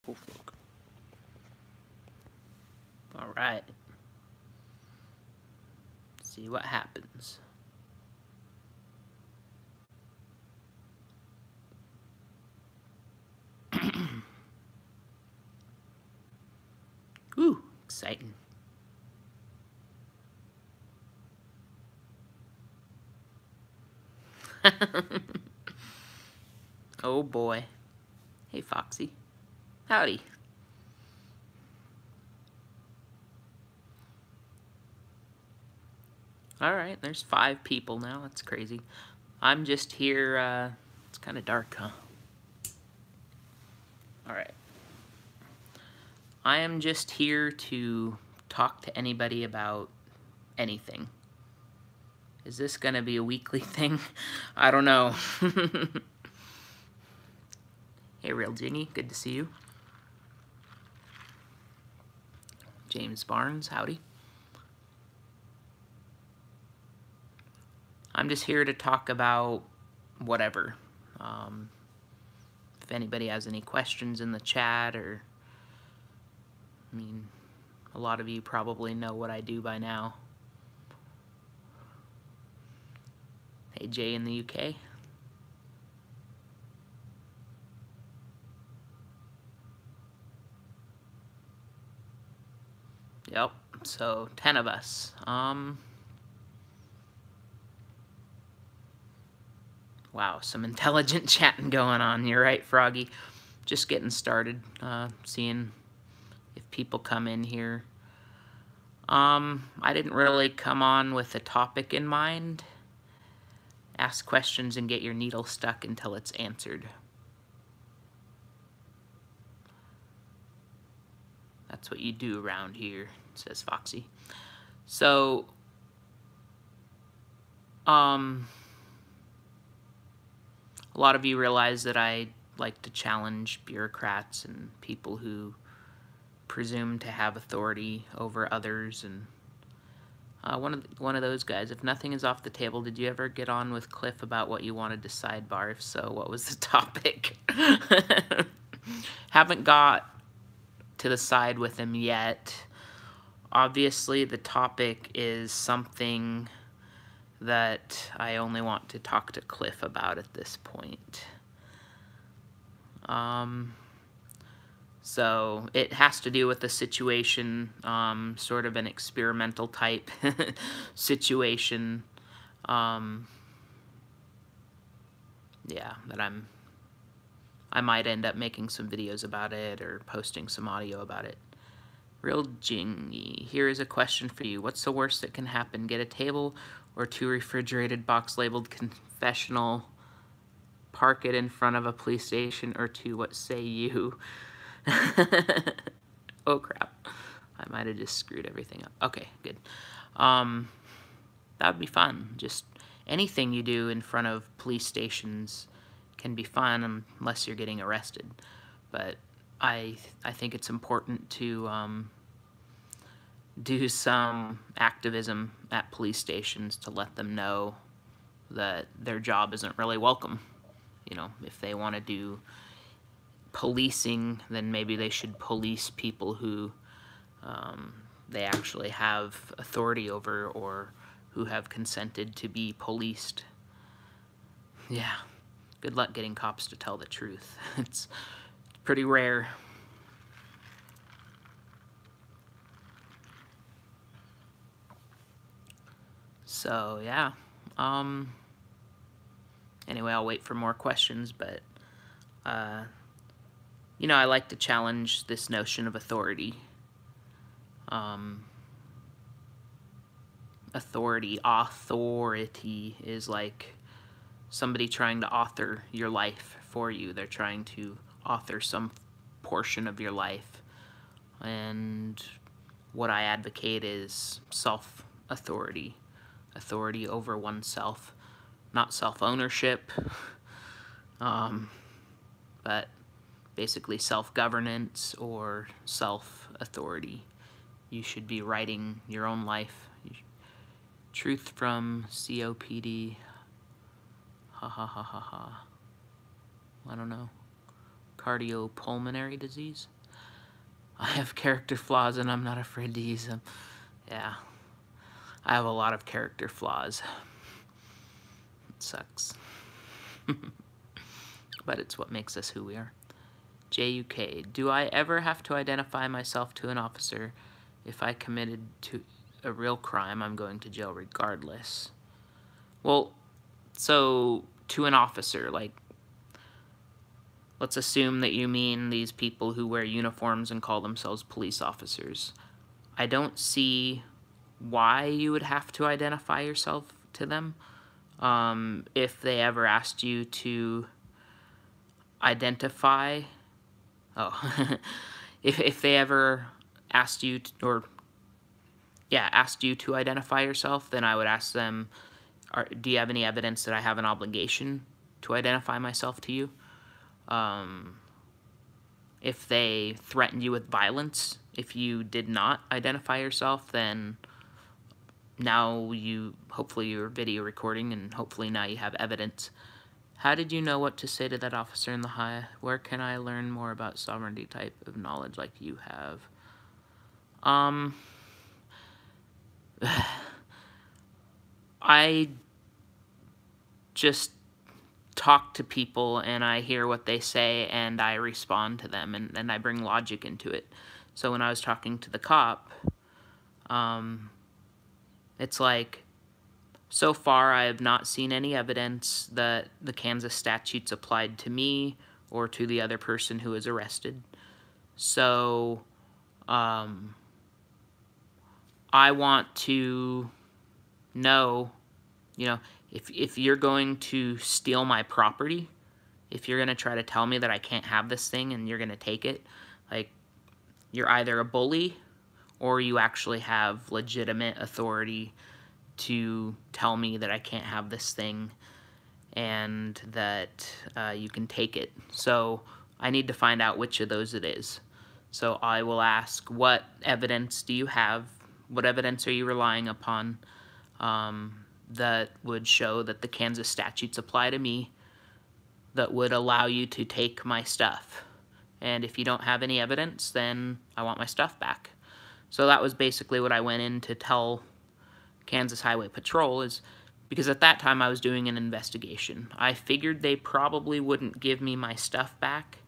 look. All right. See what happens. Ooh, exciting. Oh boy. Hey, Foxy. Howdy. Alright, there's 5 people now. That's crazy. I'm just here, it's kind of dark, huh? Alright. I am just here to talk to anybody about anything. Is this gonna be a weekly thing? I don't know. Hey, Real Gingy, good to see you. James Barnes, howdy. I'm just here to talk about whatever. If anybody has any questions in the chat, or, I mean, a lot of you probably know what I do by now. Hey, Jay in the UK. Yep, so 10 of us. Wow, some intelligent chatting going on. You're right, Froggy. Just getting started, seeing if people come in here. I didn't really come on with a topic in mind. Ask questions and get your needle stuck until it's answered. That's what you do around here, says Foxy. So, a lot of you realize that I like to challenge bureaucrats and people who presume to have authority over others, and one of those guys. If nothing is off the table, did you ever get on with Cliff about what you wanted to sidebar? If so, what was the topic? Haven't got to the side with him yet. Obviously, the topic is something that I only want to talk to Cliff about at this point. So it has to do with the situation, sort of an experimental type situation. Yeah, that I might end up making some videos about it or posting some audio about it. Real Jingy, here is a question for you. What's the worst that can happen? Get a table or 2 refrigerated box labeled confessional, park it in front of a police station, or 2, what say you? Oh crap, I might have just screwed everything up. Okay, good. That would be fun. Just anything you do in front of police stations can be fun unless you're getting arrested. But I think it's important to do some activism at police stations to let them know that their job isn't really welcome. You know, if they want to do policing, then maybe they should police people who they actually have authority over, or who have consented to be policed. Yeah, good luck getting cops to tell the truth. It's pretty rare. So yeah, anyway, I'll wait for more questions, but you know, I like to challenge this notion of authority. Authority is like somebody trying to author your life for you. They're trying to author some portion of your life. And what I advocate is self-authority. Authority over oneself. Not self-ownership, but basically self-governance or self-authority. You should be writing your own life. Truth from COPD. Ha ha ha ha ha. I don't know. Cardiopulmonary disease? I have character flaws and I'm not afraid to use them. Yeah. I have a lot of character flaws. It sucks. But it's what makes us who we are. JUK, do I ever have to identify myself to an officer? If I committed to a real crime, I'm going to jail regardless. Well, so to an officer, like, let's assume that you mean these people who wear uniforms and call themselves police officers. I don't see why you would have to identify yourself to them. If they ever asked you to identify, if they ever asked you to, asked you to identify yourself, then I would ask them, do you have any evidence that I have an obligation to identify myself to you? If they threatened you with violence, if you did not identify yourself, then now hopefully you're video recording, and hopefully now you have evidence. How did you know what to say to that officer in the high? Where can I learn more about sovereignty type of knowledge like you have? I just talk to people and I hear what they say and I respond to them, and I bring logic into it. So when I was talking to the cop, it's like, so far I have not seen any evidence that the Kansas statutes applied to me or to the other person who was arrested. So I want to know, if you're going to steal my property, if you're going to try to tell me that I can't have this thing and you're going to take it, like, you're either a bully or you actually have legitimate authority to tell me that I can't have this thing and that you can take it. So I need to find out which of those it is. So I will ask, what evidence do you have? What evidence are you relying upon that would show that the Kansas statutes apply to me, that would allow you to take my stuff? And if you don't have any evidence, then I want my stuff back. So that was basically what I went in to tell Kansas Highway Patrol, is because at that time I was doing an investigation. I figured they probably wouldn't give me my stuff back,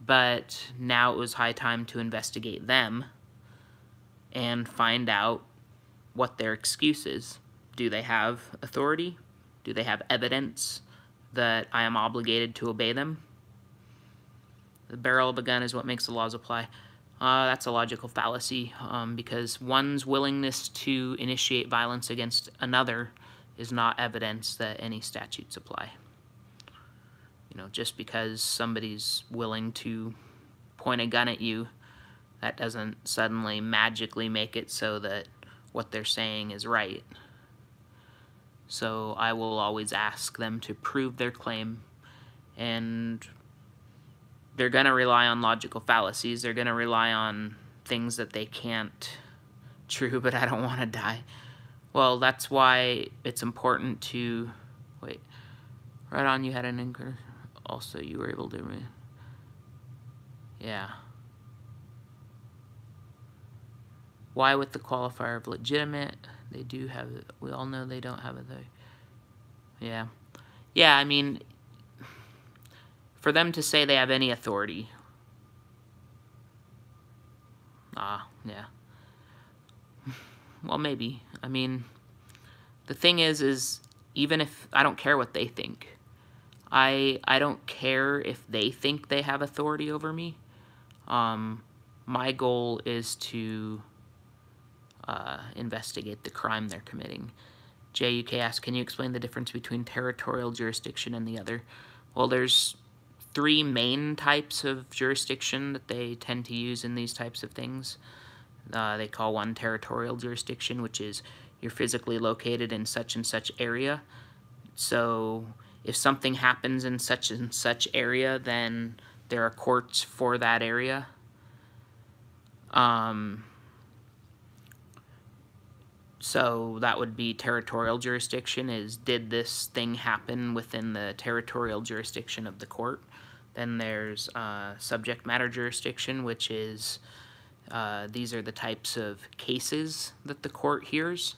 but now it was high time to investigate them and find out what their excuse is. Do they have authority? Do they have evidence that I am obligated to obey them? The barrel of a gun is what makes the laws apply. That's a logical fallacy, because one's willingness to initiate violence against another is not evidence that any statutes apply. Just because somebody's willing to point a gun at you, that doesn't suddenly magically make it so that what they're saying is right. So I will always ask them to prove their claim, and they're going to rely on logical fallacies. They're going to rely on things that they can't. True, but I don't want to die. Well, that's why it's important to... Wait. Right on, you had an incur. Also, you were able to... Yeah. Why with the qualifier of legitimate? They do have it. We all know they don't have it, though. Yeah. Yeah, I mean... For them to say they have any authority. Yeah. Well, maybe. I mean, the thing is even if, I don't care what they think. I don't care if they think they have authority over me. My goal is to investigate the crime they're committing. JUK asks, can you explain the difference between territorial jurisdiction and the other? Well, there's 3 main types of jurisdiction that they tend to use in these types of things. They call one territorial jurisdiction, which is you're physically located in such and such area. So if something happens in such and such area, then there are courts for that area. So that would be territorial jurisdiction, is did this thing happen within the territorial jurisdiction of the court? Then there's subject matter jurisdiction, which is These are the types of cases that the court hears.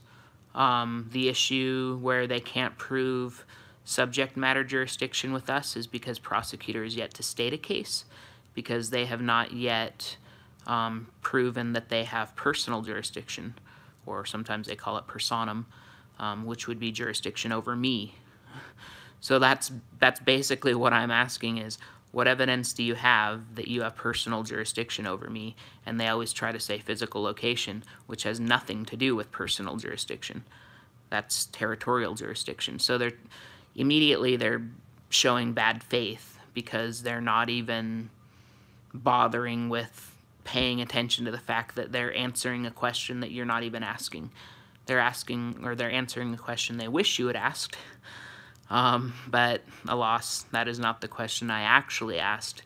The issue where they can't prove subject matter jurisdiction with us is because prosecutor is yet to state a case, because they have not yet proven that they have personal jurisdiction, or sometimes they call it personam, which would be jurisdiction over me. So that's basically what I'm asking is, what evidence do you have that you have personal jurisdiction over me? And they always try to say physical location, which has nothing to do with personal jurisdiction. That's territorial jurisdiction. So they're showing bad faith because they're not even bothering with paying attention to the fact that they're answering a question that you're not even asking. They're answering a question they wish you had asked. But alas, that is not the question I actually asked.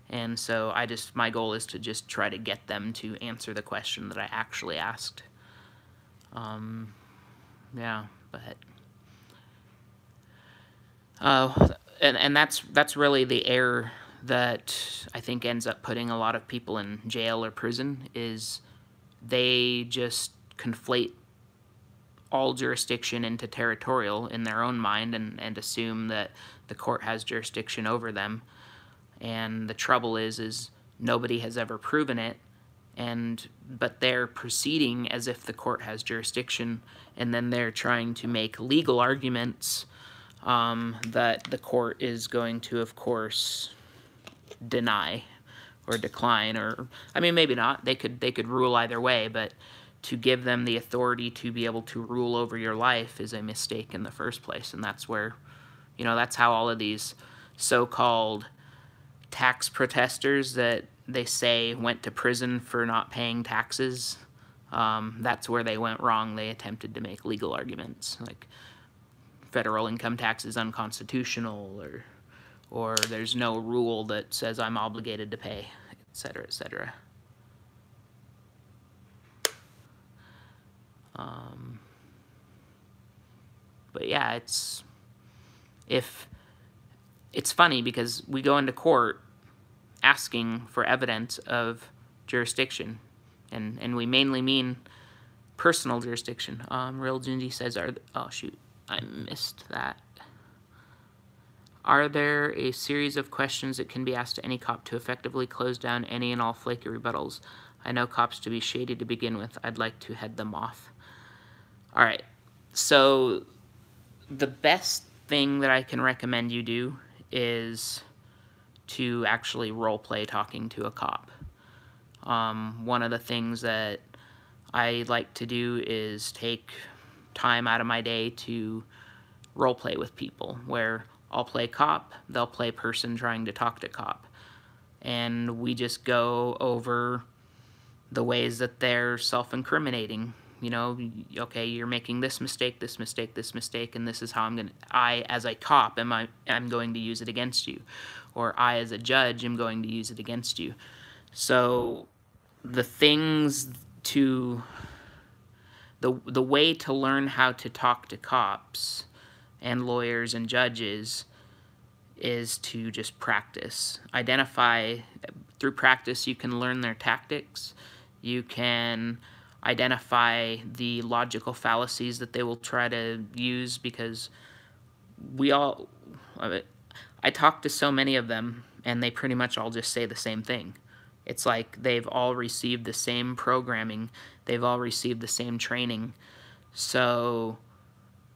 And so my goal is to just try to get them to answer the question that I actually asked. Yeah, but and that's really the error that I think ends up putting a lot of people in jail or prison, is they just conflate all jurisdiction into territorial in their own mind and assume that the court has jurisdiction over them. And the trouble is nobody has ever proven it, but they're proceeding as if the court has jurisdiction, and then they're trying to make legal arguments that the court is going to, of course, deny or decline, or I mean, maybe not. They could rule either way, but to give them the authority to be able to rule over your life is a mistake in the first place. And that's where, that's how all of these so-called tax protesters that they say went to prison for not paying taxes, that's where they went wrong. They attempted to make legal arguments like federal income tax is unconstitutional, or there's no rule that says I'm obligated to pay, etc., etc. But yeah, it's funny because we go into court asking for evidence of jurisdiction, and we mainly mean personal jurisdiction. Real Junji says, oh shoot, I missed that. Are there a series of questions that can be asked to any cop to effectively close down any and all flaky rebuttals? I know cops to be shady to begin with. I'd like to head them off. All right, so the best thing that I can recommend you do is to actually role play talking to a cop. One of the things that I like to do is take time out of my day to role play with people, where I'll play cop, they'll play person trying to talk to cop, and we just go over the ways that they're self-incriminating. Okay, you're making this mistake, this mistake, this mistake, and this is how I as a cop I'm going to use it against you, or I as a judge am going to use it against you. So the way to learn how to talk to cops and lawyers and judges is to just practice. Through practice, you can learn their tactics. You can identify the logical fallacies that they will try to use, because I talk to so many of them, and they pretty much all just say the same thing. It's like they've all received the same programming, they've all received the same training, so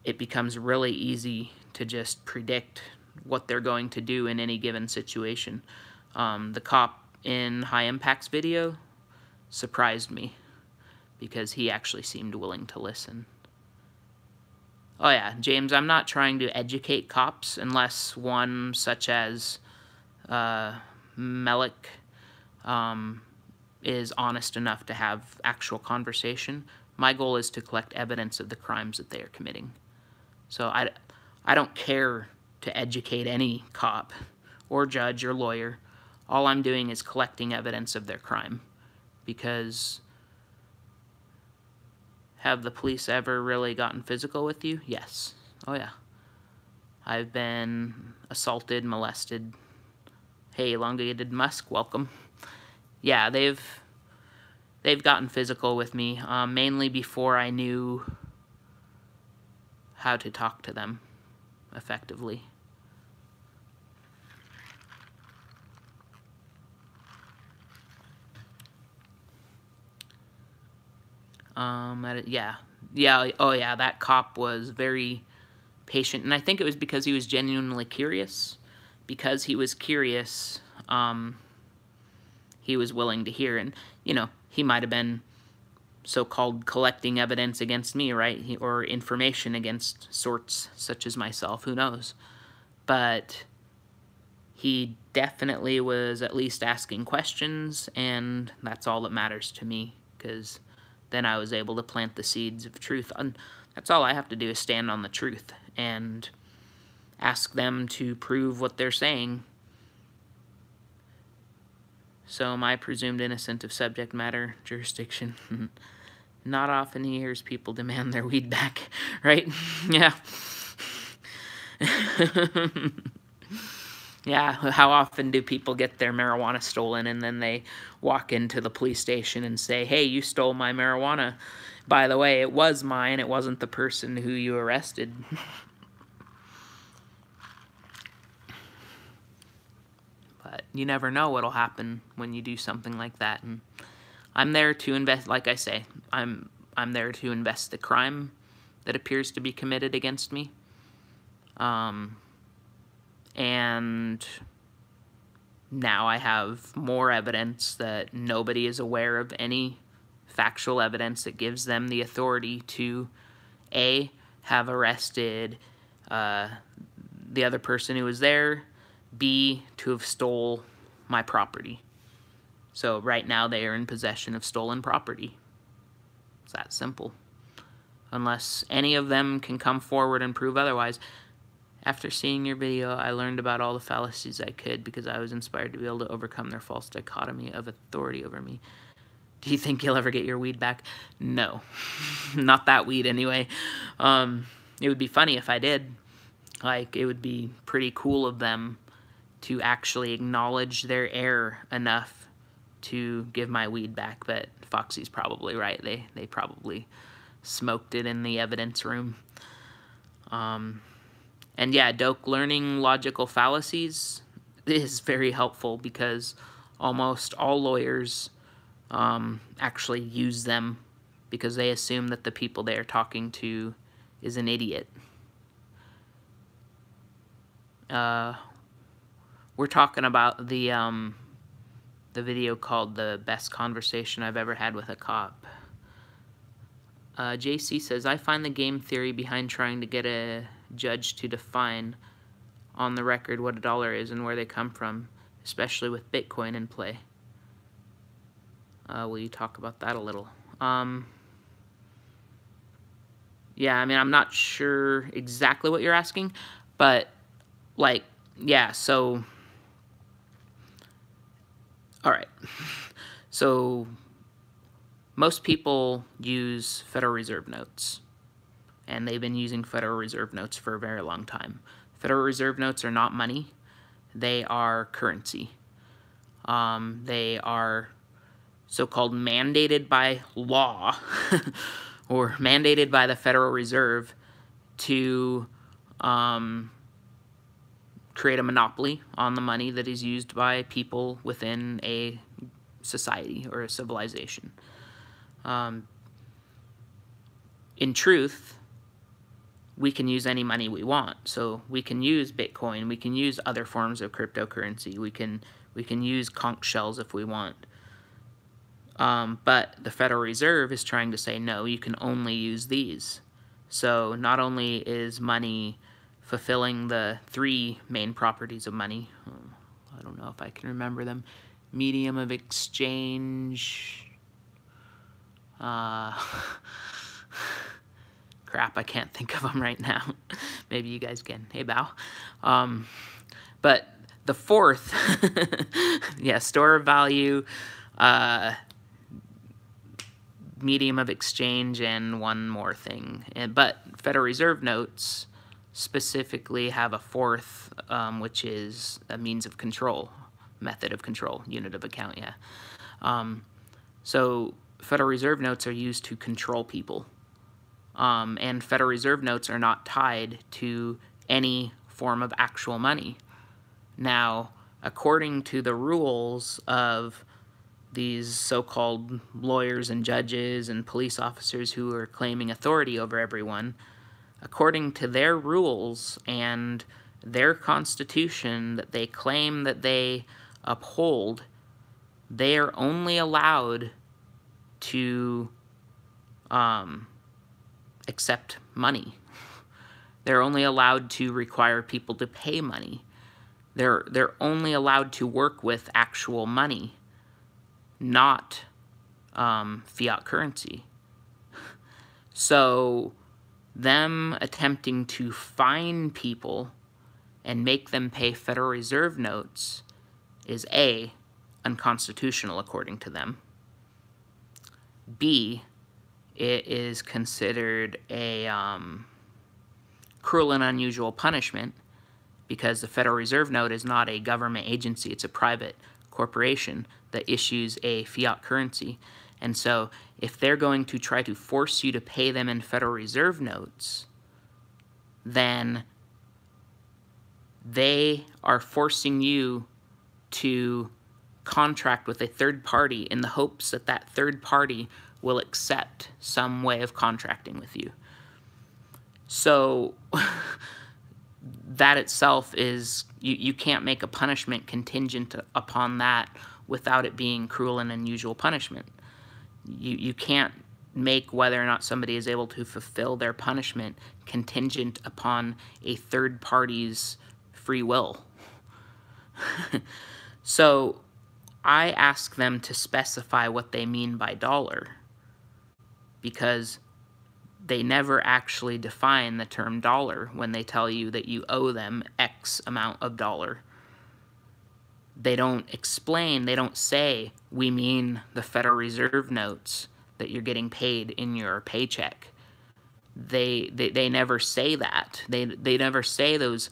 it becomes really easy to just predict what they're going to do in any given situation. The cop in High Impact's video surprised me, because he actually seemed willing to listen. Oh yeah, James, I'm not trying to educate cops unless one such as Melik is honest enough to have actual conversation. My goal is to collect evidence of the crimes that they are committing. So I don't care to educate any cop or judge or lawyer. All I'm doing is collecting evidence of their crime, because have the police ever really gotten physical with you? Yes. Oh yeah. I've been assaulted, molested. Hey, elongated musk, welcome. Yeah, they've gotten physical with me, mainly before I knew how to talk to them effectively. Yeah, that cop was very patient, and I think it was because he was genuinely curious. Because he was curious, he was willing to hear, and, you know, he might have been so-called collecting evidence against me, right, or information against sorts such as myself, who knows, but he definitely was at least asking questions, and that's all that matters to me, because then I was able to plant the seeds of truth. And that's all I have to do, is stand on the truth and ask them to prove what they're saying. So my presumed innocent of subject matter jurisdiction. Not often he hears people demand their weed back, right? Yeah. Yeah, how often do people get their marijuana stolen and then they walk into the police station and say, hey, you stole my marijuana. By the way, it was mine. It wasn't the person who you arrested. But you never know what'll happen when you do something like that. And I'm there to invest, like I say, I'm there to invest the crime that appears to be committed against me. And now I have more evidence that nobody is aware of, any factual evidence that gives them the authority to, A, have arrested the other person who was there, B, to have stole my property. So right now they are in possession of stolen property. It's that simple. Unless any of them can come forward and prove otherwise. After seeing your video, I learned about all the fallacies I could because I was inspired to be able to overcome their false dichotomy of authority over me. Do you think you'll ever get your weed back? No. Not that weed, anyway. It would be funny if I did. Like, it would be pretty cool of them to actually acknowledge their error enough to give my weed back, but Foxy's probably right. They probably smoked it in the evidence room. And yeah, Doak, learning logical fallacies is very helpful because almost all lawyers actually use them because they assume that the people they are talking to is an idiot. We're talking about the video called The Best Conversation I've Ever Had with a Cop. JC says, I find the game theory behind trying to get a judge to define on the record what a dollar is and where they come from, especially with Bitcoin in play. Will you talk about that a little? Yeah, I mean, I'm not sure exactly what you're asking, but, like, yeah, so, all right. So, most people use Federal Reserve notes, and they've been using Federal Reserve notes for a very long time. Federal Reserve notes are not money. They are currency. They are so-called mandated by law or mandated by the Federal Reserve to create a monopoly on the money that is used by people within a society or a civilization. In truth, we can use any money we want. So we can use Bitcoin, we can use other forms of cryptocurrency, we can use conch shells if we want. But the Federal Reserve is trying to say, no, you can only use these. So not only is money fulfilling the three main properties of money, I don't know if I can remember them, medium of exchange, crap, I can't think of them right now. Maybe you guys can. Hey, Bao. But the fourth, yeah, store of value, medium of exchange, and one more thing. But Federal Reserve notes specifically have a fourth, which is a means of control, method of control, unit of account, yeah. So Federal Reserve notes are used to control people. And Federal Reserve notes are not tied to any form of actual money. Now, according to the rules of these so-called lawyers and judges and police officers who are claiming authority over everyone, according to their rules and their constitution that they claim that they uphold, they are only allowed to accept money. They're only allowed to require people to pay money. They're only allowed to work with actual money, not fiat currency. So them attempting to fine people and make them pay Federal Reserve notes is A, unconstitutional according to them. B, it is considered a cruel and unusual punishment because the Federal Reserve note is not a government agency, it's a private corporation that issues a fiat currency. And so if they're going to try to force you to pay them in Federal Reserve notes, then they are forcing you to contract with a third party in the hopes that that third party will accept some way of contracting with you. So that itself is, you can't make a punishment contingent upon that without it being cruel and unusual punishment. You can't make whether or not somebody is able to fulfill their punishment contingent upon a third party's free will. So I ask them to specify what they mean by dollar, because they never actually define the term dollar when they tell you that you owe them X amount of dollar. They don't explain, they don't say, we mean the Federal Reserve notes that you're getting paid in your paycheck. They never say that. They never say those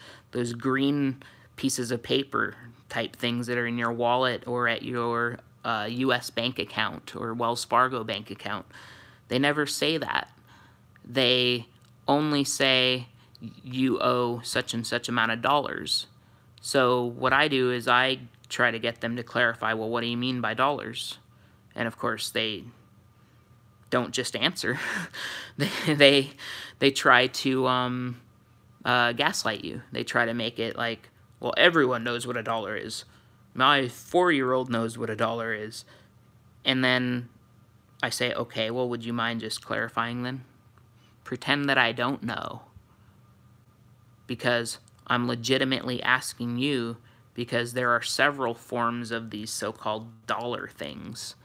green pieces of paper type things that are in your wallet or at your U.S. bank account or Wells Fargo bank account. They never say that. They only say you owe such and such amount of dollars. So what I do is I try to get them to clarify, well, what do you mean by dollars? And of course they don't just answer. they try to gaslight you. They try to make it like, well, everyone knows what a dollar is. My 4-year-old knows what a dollar is. And then I say, okay, well, would you mind just clarifying then? Pretend that I don't know. Because I'm legitimately asking you, because there are several forms of these so-called dollar things.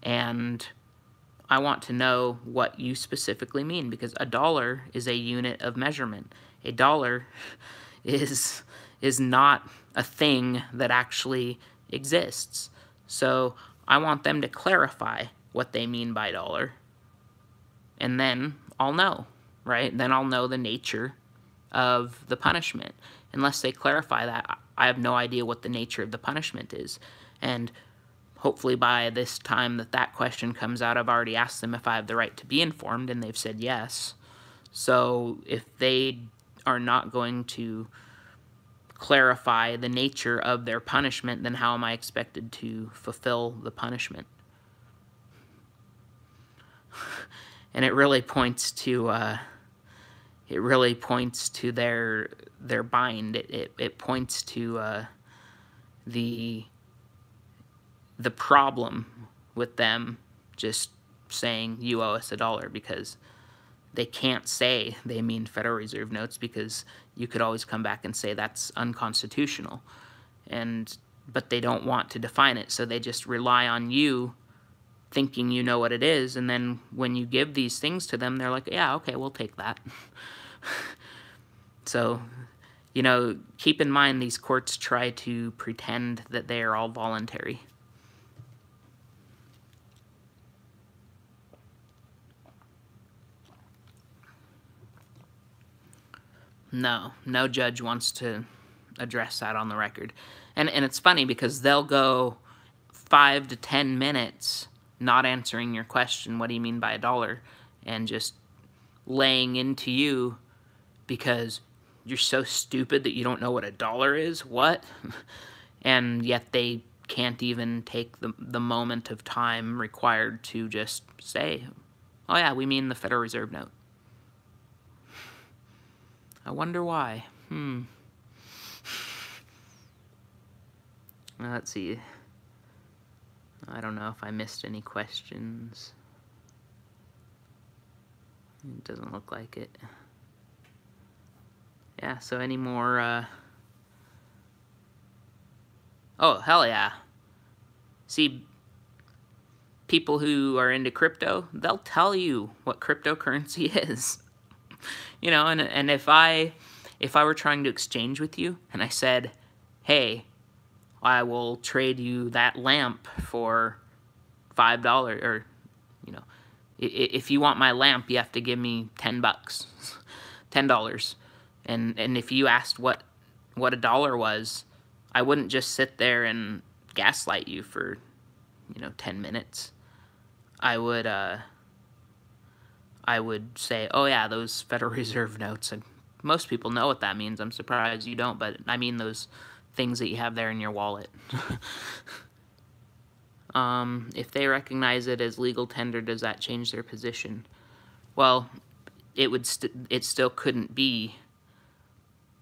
And I want to know what you specifically mean, because a dollar is a unit of measurement. A dollar is not a thing that actually exists. So I want them to clarify what they mean by dollar. And then I'll know, right? Then I'll know the nature of the punishment. Unless they clarify that, I have no idea what the nature of the punishment is. And hopefully by this time that question comes out, I've already asked them if I have the right to be informed, and they've said yes. So if they are not going to clarify the nature of their punishment, then how am I expected to fulfill the punishment? And it really points to their bind. It points to the problem with them just saying you owe us a dollar, because they can't say they mean Federal Reserve notes, because you could always come back and say that's unconstitutional. But they don't want to define it, so they just rely on you thinking you know what it is, and then when you give these things to them, they're like, yeah, okay, we'll take that. So, you know, keep in mind these courts try to pretend that they are all voluntary. No judge wants to address that on the record. And it's funny because they'll go 5 to 10 minutes not answering your question, what do you mean by a dollar, and just laying into you because you're so stupid that you don't know what a dollar is? What? And yet they can't even take the moment of time required to just say, oh yeah, we mean the Federal Reserve note. I wonder why. Let's see. I don't know if I missed any questions. It doesn't look like it. Yeah, so any more, oh, hell yeah. See, people who are into crypto, they'll tell you what cryptocurrency is. You know, and if I were trying to exchange with you, and I said, hey, I will trade you that lamp for $5, or, you know, if you want my lamp, you have to give me $10, $10. And if you asked what a dollar was, I wouldn't just sit there and gaslight you for, 10 minutes. I would say, oh yeah, those Federal Reserve notes. And most people know what that means. I'm surprised you don't, but I mean those things that you have there in your wallet. If they recognize it as legal tender, does that change their position? Well, it still couldn't be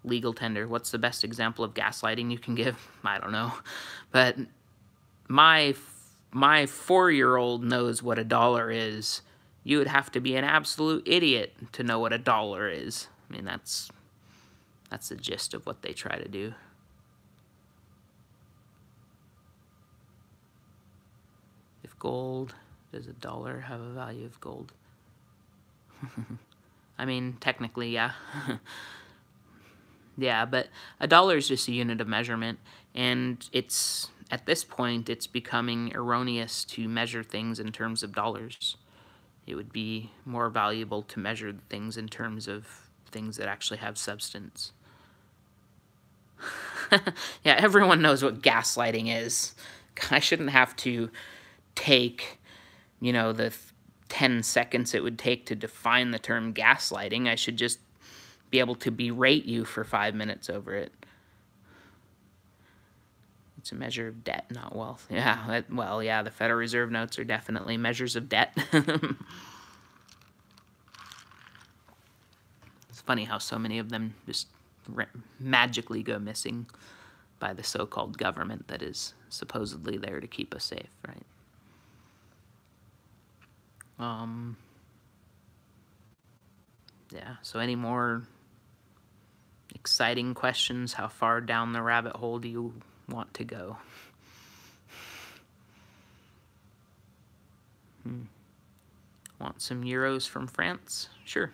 legal tender. What's the best example of gaslighting you can give? I don't know. But my 4-year-old knows what a dollar is. You would have to be an absolute idiot to know what a dollar is. I mean, that's the gist of what they try to do. If gold, does a dollar have a value of gold? I mean, technically, yeah. Yeah, but a dollar is just a unit of measurement, and at this point, it's becoming erroneous to measure things in terms of dollars. It would be more valuable to measure things in terms of things that actually have substance. Yeah, everyone knows what gaslighting is. I shouldn't have to take, the 10 seconds it would take to define the term gaslighting. I should just be able to berate you for 5 minutes over it. It's a measure of debt, not wealth. Yeah, well, yeah, the Federal Reserve notes are definitely measures of debt. It's funny how so many of them just magically go missing by the so-called government that is supposedly there to keep us safe, right? Yeah, so any more exciting questions? How far down the rabbit hole do you want to go? Want some euros from France? Sure.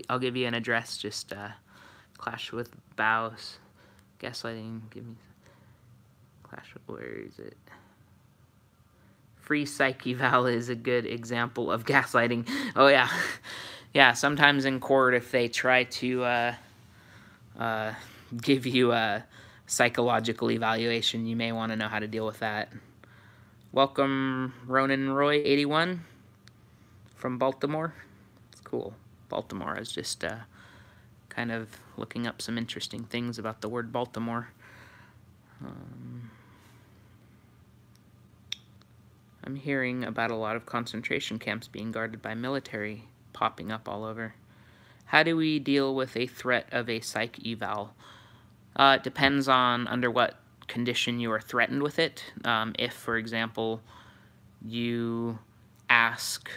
I'll give you an address, just clash with bows, gaslighting, give me clash with, where is it? Free psych eval is a good example of gaslighting. Oh yeah. Yeah, sometimes in court, if they try to give you a psychological evaluation, you may want to know how to deal with that. Welcome, Ronan Roy 81 from Baltimore. It's cool. Baltimore. I was just kind of looking up some interesting things about the word Baltimore. I'm hearing about a lot of concentration camps being guarded by military popping up all over. How do we deal with a threat of a psych eval? It depends on under what condition you are threatened with it. If, for example, you ask,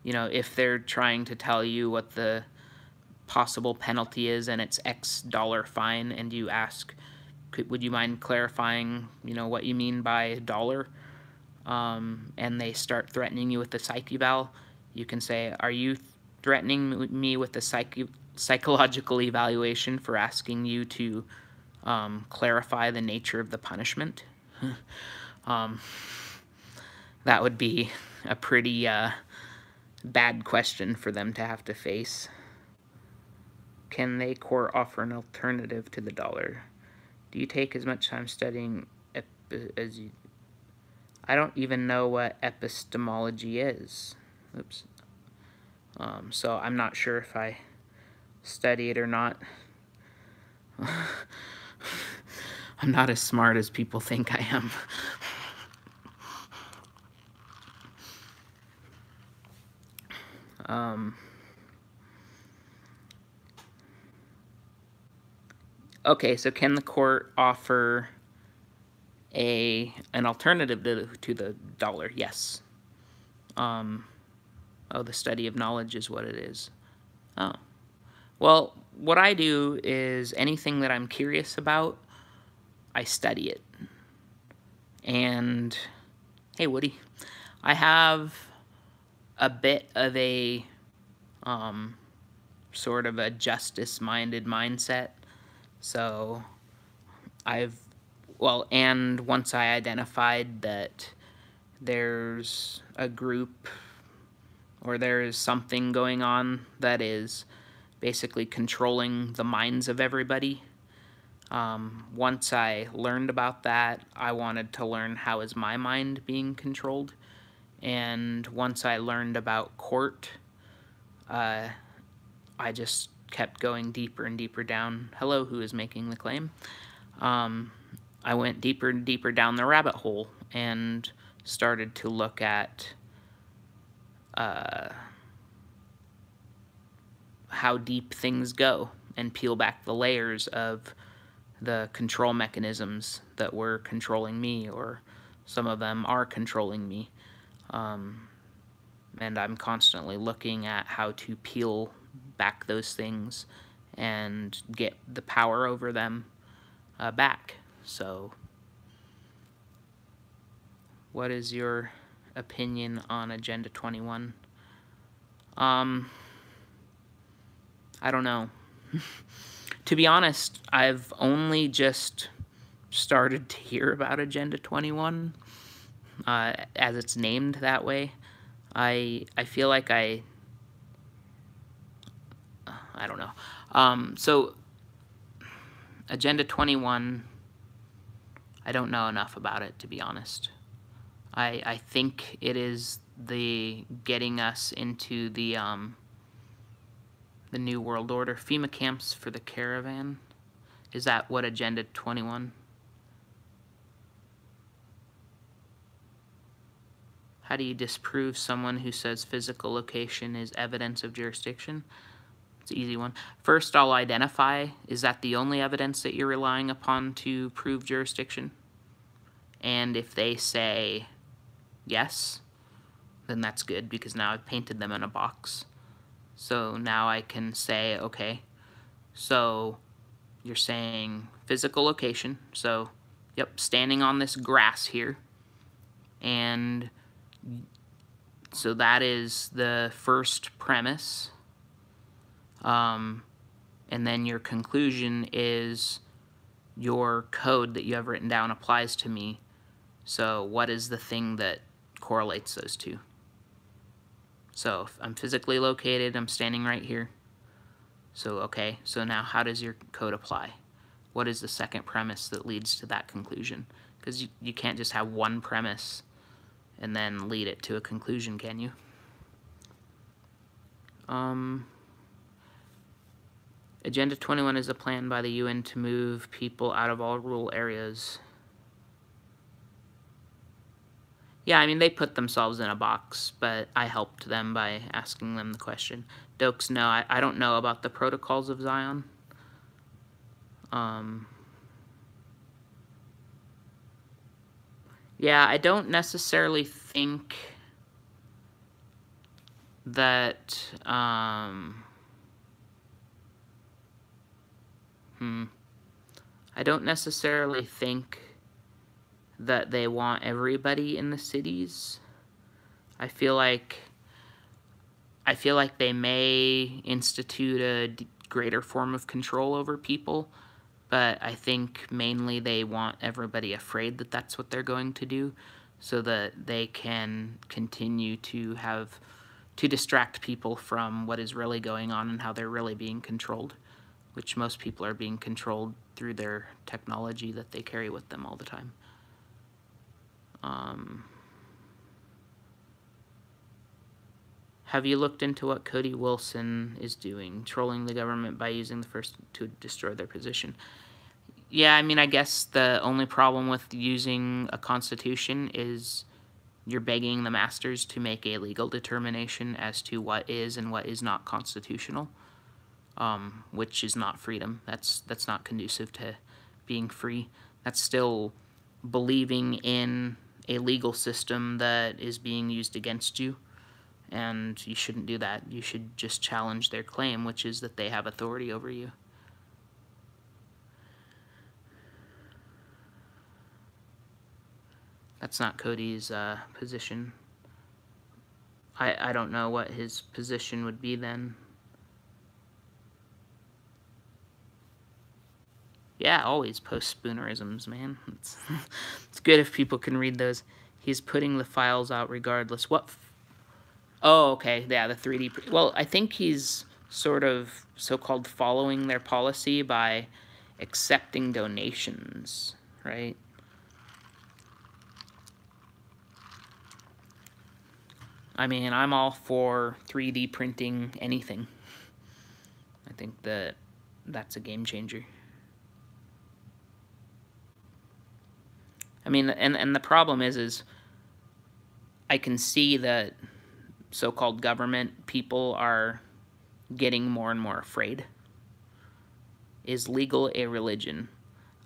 if they're trying to tell you what the possible penalty is and it's X dollar fine, and you ask, would you mind clarifying, what you mean by dollar? And they start threatening you with the psych eval, you can say, are you threatening me with the psychological evaluation for asking you to clarify the nature of the punishment? That would be a pretty bad question for them to have to face. Can they court offer an alternative to the dollar? Do you take as much time studying as you... I don't even know what epistemology is. Oops. So I'm not sure if I study it or not. I'm not as smart as people think I am. Okay, so can the court offer an alternative to the dollar? Yes. Oh, the study of knowledge is what it is. Oh. Well, what I do is anything that I'm curious about, I study it. And, hey, Woody, I have a bit of a sort of a justice-minded mindset. So and once I identified that there's a group or there is something going on that is basically controlling the minds of everybody, once I learned about that, I wanted to learn how is my mind being controlled. And once I learned about court, I just kept going deeper and deeper down. Hello, who is making the claim? I went deeper and deeper down the rabbit hole and started to look at how deep things go and peel back the layers of the control mechanisms that were controlling me, or some of them are controlling me. And I'm constantly looking at how to peel back those things and get the power over them back. So, what is your opinion on Agenda 21? I don't know. To be honest, I've only just started to hear about Agenda 21, as it's named that way. I feel like I don't know. So, Agenda 21, I don't know enough about it, to be honest. I think it is the getting us into the New World Order. FEMA camps for the caravan. Is that what Agenda 21? How do you disprove someone who says physical location is evidence of jurisdiction? It's an easy one. First, I'll identify, is that the only evidence that you're relying upon to prove jurisdiction? And if they say yes, then that's good, because now I've painted them in a box. So now I can say, okay, so you're saying physical location. So, yep, standing on this grass here. And so that is the first premise. And then your conclusion is your code that you have written down applies to me. So what is the thing that correlates those two? So if I'm physically located, I'm standing right here. So, okay, so now how does your code apply? What is the second premise that leads to that conclusion? Because you can't just have one premise and then lead it to a conclusion, can you? Agenda 21 is a plan by the UN to move people out of all rural areas. Yeah, I mean, they put themselves in a box, but I helped them by asking them the question. Dokes, no, I don't know about the protocols of Zion. Yeah, I don't necessarily think that, I don't necessarily think that they want everybody in the cities. I feel like they may institute a greater form of control over people, but I think mainly they want everybody afraid that that's what they're going to do, so that they can continue to distract people from what is really going on and how they're really being controlled. which most people are being controlled through their technology that they carry with them all the time. Have you looked into what Cody Wilson is doing, trolling the government by using the first to destroy their position? Yeah, I mean, I guess the only problem with using a constitution is you're begging the masters to make a legal determination as to what is and what is not constitutional, which is not freedom. That's not conducive to being free. That's still believing in a legal system that is being used against you, and you shouldn't do that. You should just challenge their claim, which is that they have authority over you. That's not Cody's position. I don't know what his position would be then. Yeah, always post spoonerisms, man. It's good if people can read those. He's putting the files out regardless. What? Oh, okay. Yeah, the 3D. Well, I think he's sort of so-called following their policy by accepting donations, right? I mean, I'm all for 3D printing anything. I think that's a game changer. I mean, and the problem is I can see that so-called government people are getting more and more afraid. Is legal a religion?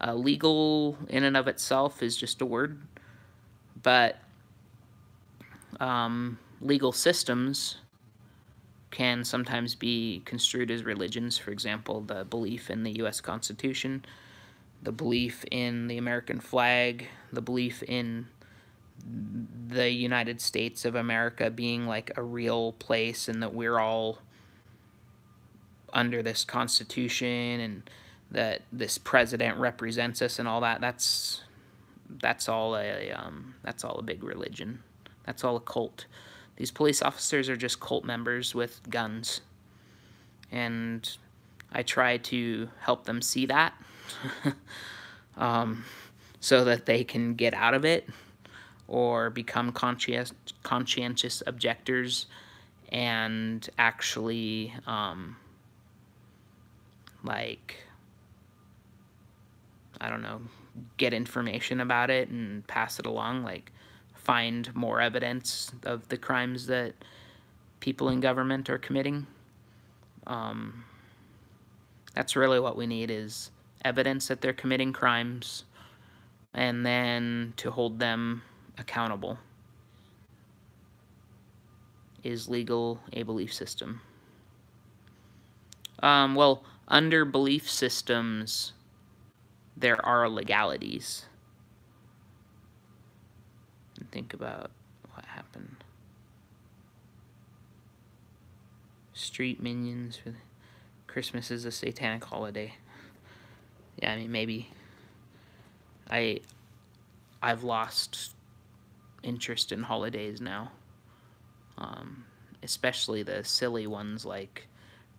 Legal in and of itself is just a word, but legal systems can sometimes be construed as religions. For example, the belief in the U.S. Constitution, the belief in the American flag, the belief in the United States of America being like a real place and that we're all under this Constitution and that this president represents us and all that. That's all a big religion. That's all a cult. These police officers are just cult members with guns. And I try to help them see that so that they can get out of it or become conscientious objectors and actually, like, I don't know, get information about it and pass it along, like find more evidence of the crimes that people in government are committing. That's really what we need, is evidence that they're committing crimes and then to hold them accountable. Is legal a belief system? Well, under belief systems, there are legalities. And think about what happened. Street minions for Christmas is a satanic holiday. Yeah, I mean, maybe I've lost interest in holidays now, especially the silly ones like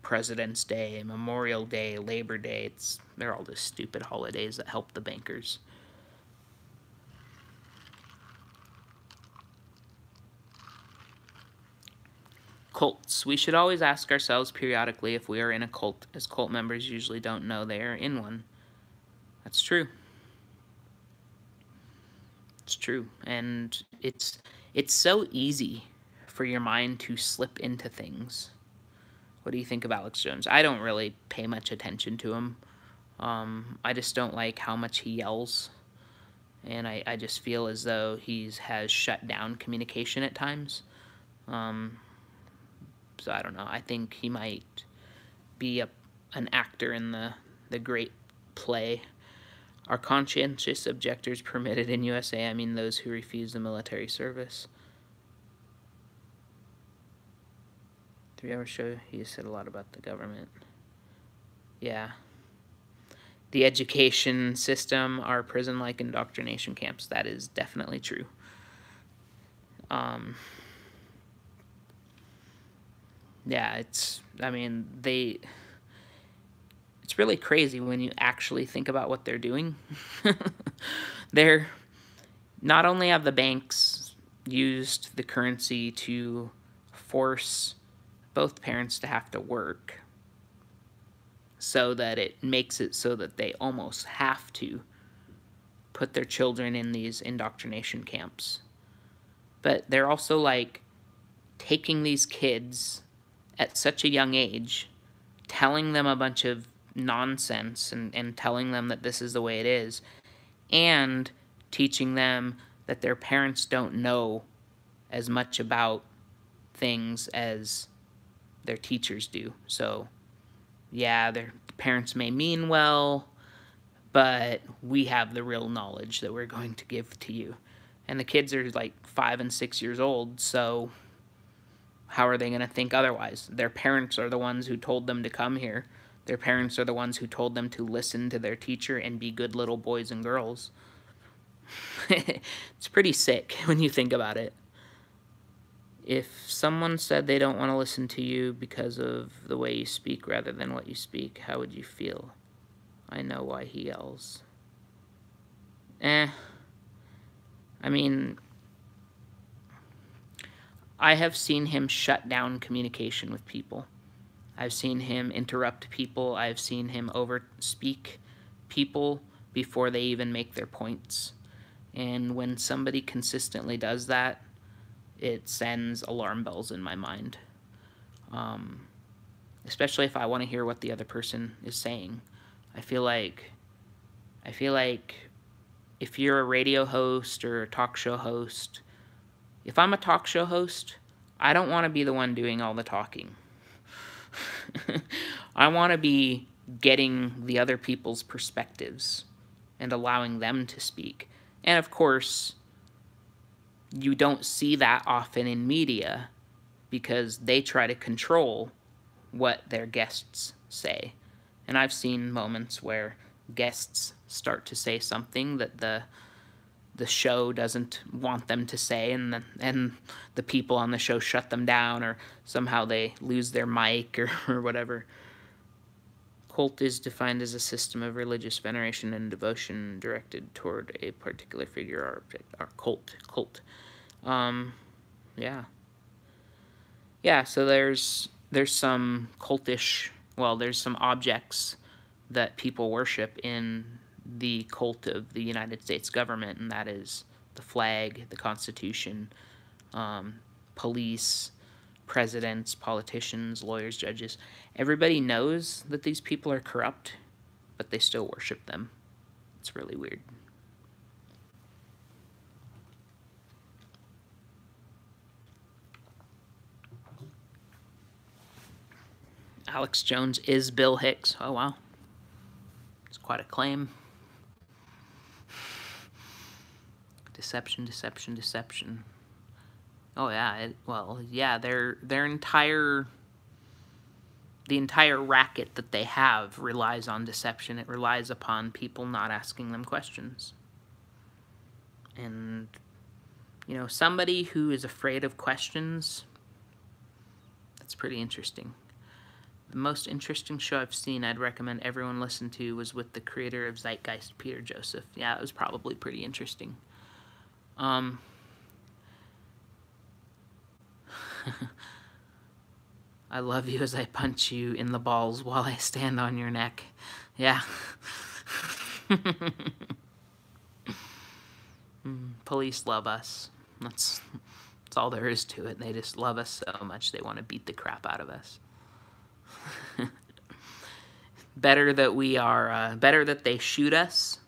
President's Day, Memorial Day, Labor Day. They're all just stupid holidays that help the bankers. Cults. We should always ask ourselves periodically if we are in a cult, as cult members usually don't know they are in one. That's true. It's true. And it's so easy for your mind to slip into things. What do you think of Alex Jones? I don't really pay much attention to him. I just don't like how much he yells. And I just feel as though he has shut down communication at times. So I don't know. I think he might be an actor in the great play. Are conscientious objectors permitted in USA? I mean, those who refuse the military service. Did we ever show? He said a lot about the government. Yeah. The education system are prison-like indoctrination camps. That is definitely true. Yeah, I mean, it's it's really crazy when you actually think about what they're doing. They're not only have the banks used the currency to force both parents to have to work, so that it makes it so that they almost have to put their children in these indoctrination camps. But they're also like taking these kids at such a young age, telling them a bunch of nonsense and telling them that this is the way it is, and teaching them that their parents don't know as much about things as their teachers do. So yeah, their parents may mean well, but we have the real knowledge that we're going to give to you. And the kids are like 5 and 6 years old, so how are they going to think otherwise? Their parents are the ones who told them to come here. Their parents are the ones who told them to listen to their teacher and be good little boys and girls. It's pretty sick when you think about it. If someone said they don't want to listen to you because of the way you speak rather than what you speak, how would you feel? I know why he yells. I mean, I have seen him shut down communication with people. I've seen him interrupt people. I've seen him overspeak people before they even make their points. And when somebody consistently does that, it sends alarm bells in my mind. Especially if I want to hear what the other person is saying. I feel like if you're a radio host or a talk show host, if I'm a talk show host, I don't want to be the one doing all the talking. I want to be getting the other people's perspectives and allowing them to speak. And of course, you don't see that often in media because they try to control what their guests say. And I've seen moments where guests start to say something that the show doesn't want them to say, and the people on the show shut them down, or somehow they lose their mic or whatever. Cult is defined as a system of religious veneration and devotion directed toward a particular figure or object. Or cult. Yeah, so there's some cultish, well, there's some objects that people worship in the cult of the United States government, and that is the flag, the Constitution, police, presidents, politicians, lawyers, judges. Everybody knows that these people are corrupt, but they still worship them. It's really weird. Alex Jones is Bill Hicks. Oh, wow. It's quite a claim. Deception, deception, deception. Oh, yeah. The entire racket that they have relies on deception. It relies upon people not asking them questions. And, somebody who is afraid of questions, that's pretty interesting. The most interesting show I've seen I'd recommend everyone listen to was with the creator of Zeitgeist, Peter Joseph. Yeah, it was probably pretty interesting. I love you as I punch you in the balls while I stand on your neck. Yeah. Police love us. That's all there is to it. They just love us so much they want to beat the crap out of us. Better that they shoot us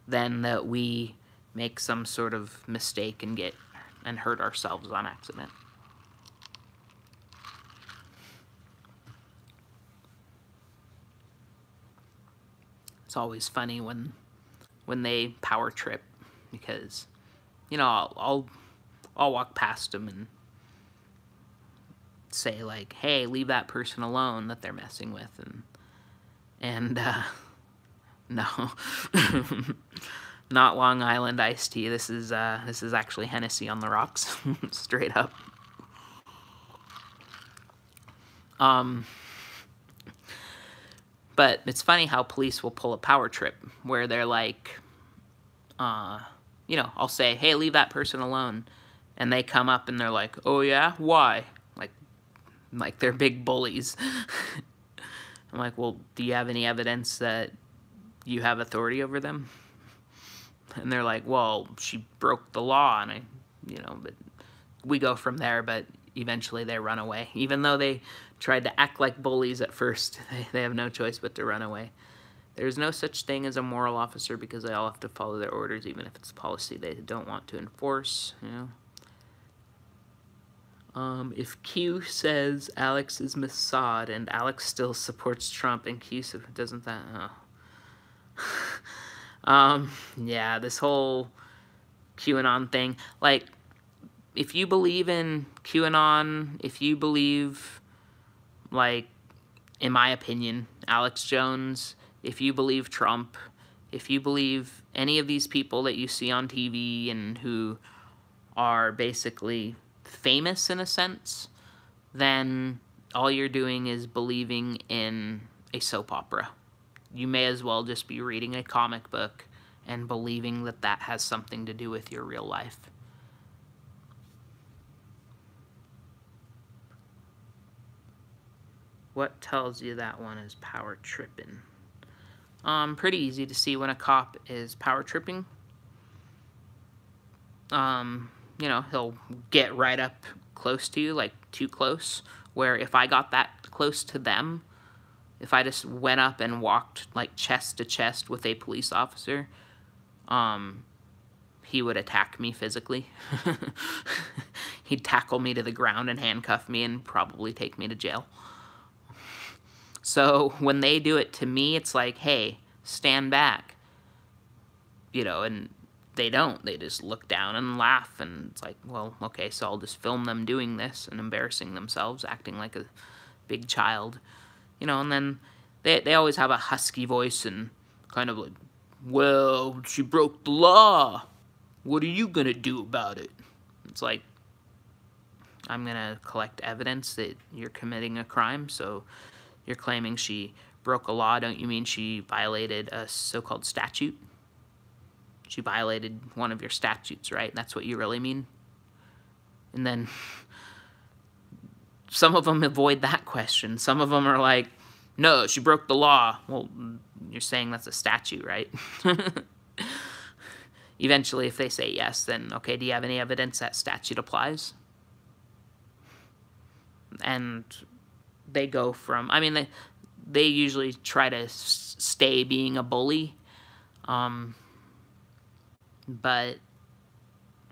than that we make some sort of mistake and hurt ourselves on accident. It's always funny when they power trip, because I'll walk past them and say like, hey, leave that person alone that they're messing with, and no. Not Long Island iced tea. This is actually Hennessy on the rocks. Straight up. But it's funny how police will pull a power trip where they're like, you know, I'll say, hey, leave that person alone. And they come up and they're like, oh yeah, why? Like they're big bullies. I'm like, well, do you have any evidence that you have authority over them? And they're like, well, she broke the law. And you know, but we go from there, but eventually they run away. Even though they tried to act like bullies at first, they have no choice but to run away. There's no such thing as a moral officer because they all have to follow their orders, even if it's a policy they don't want to enforce, you know. If Q says Alex is Mossad and Alex still supports Trump and Q doesn't that... yeah, this whole QAnon thing. Like, if you believe in QAnon, if you believe, like, in my opinion, Alex Jones, if you believe Trump, if you believe any of these people that you see on TV and who are basically famous in a sense, then all you're doing is believing in a soap opera. You may as well just be reading a comic book and believing that that has something to do with your real life. What tells you that one is power tripping? Pretty easy to see when a cop is power tripping. You know, he'll get right up close to you, like too close, where if I got that close to them, if I just went up and walked like chest to chest with a police officer, he would attack me physically. He'd tackle me to the ground and handcuff me and probably take me to jail. So when they do it to me, it's like, hey, stand back. You know, and they don't. They just look down and laugh, and it's like, well, okay, so I'll just film them doing this and embarrassing themselves, acting like a big child. You know, and then they always have a husky voice and kind of like, well, she broke the law. What are you going to do about it? It's like, I'm going to collect evidence that you're committing a crime, so you're claiming she broke a law. Don't you mean she violated a so-called statute? She violated one of your statutes, right? That's what you really mean? And then some of them avoid that question. Some of them are like, no, she broke the law. Well, you're saying that's a statute, right? Eventually, if they say yes, then, okay, do you have any evidence that statute applies? And they go from, I mean, they usually try to stay being a bully, but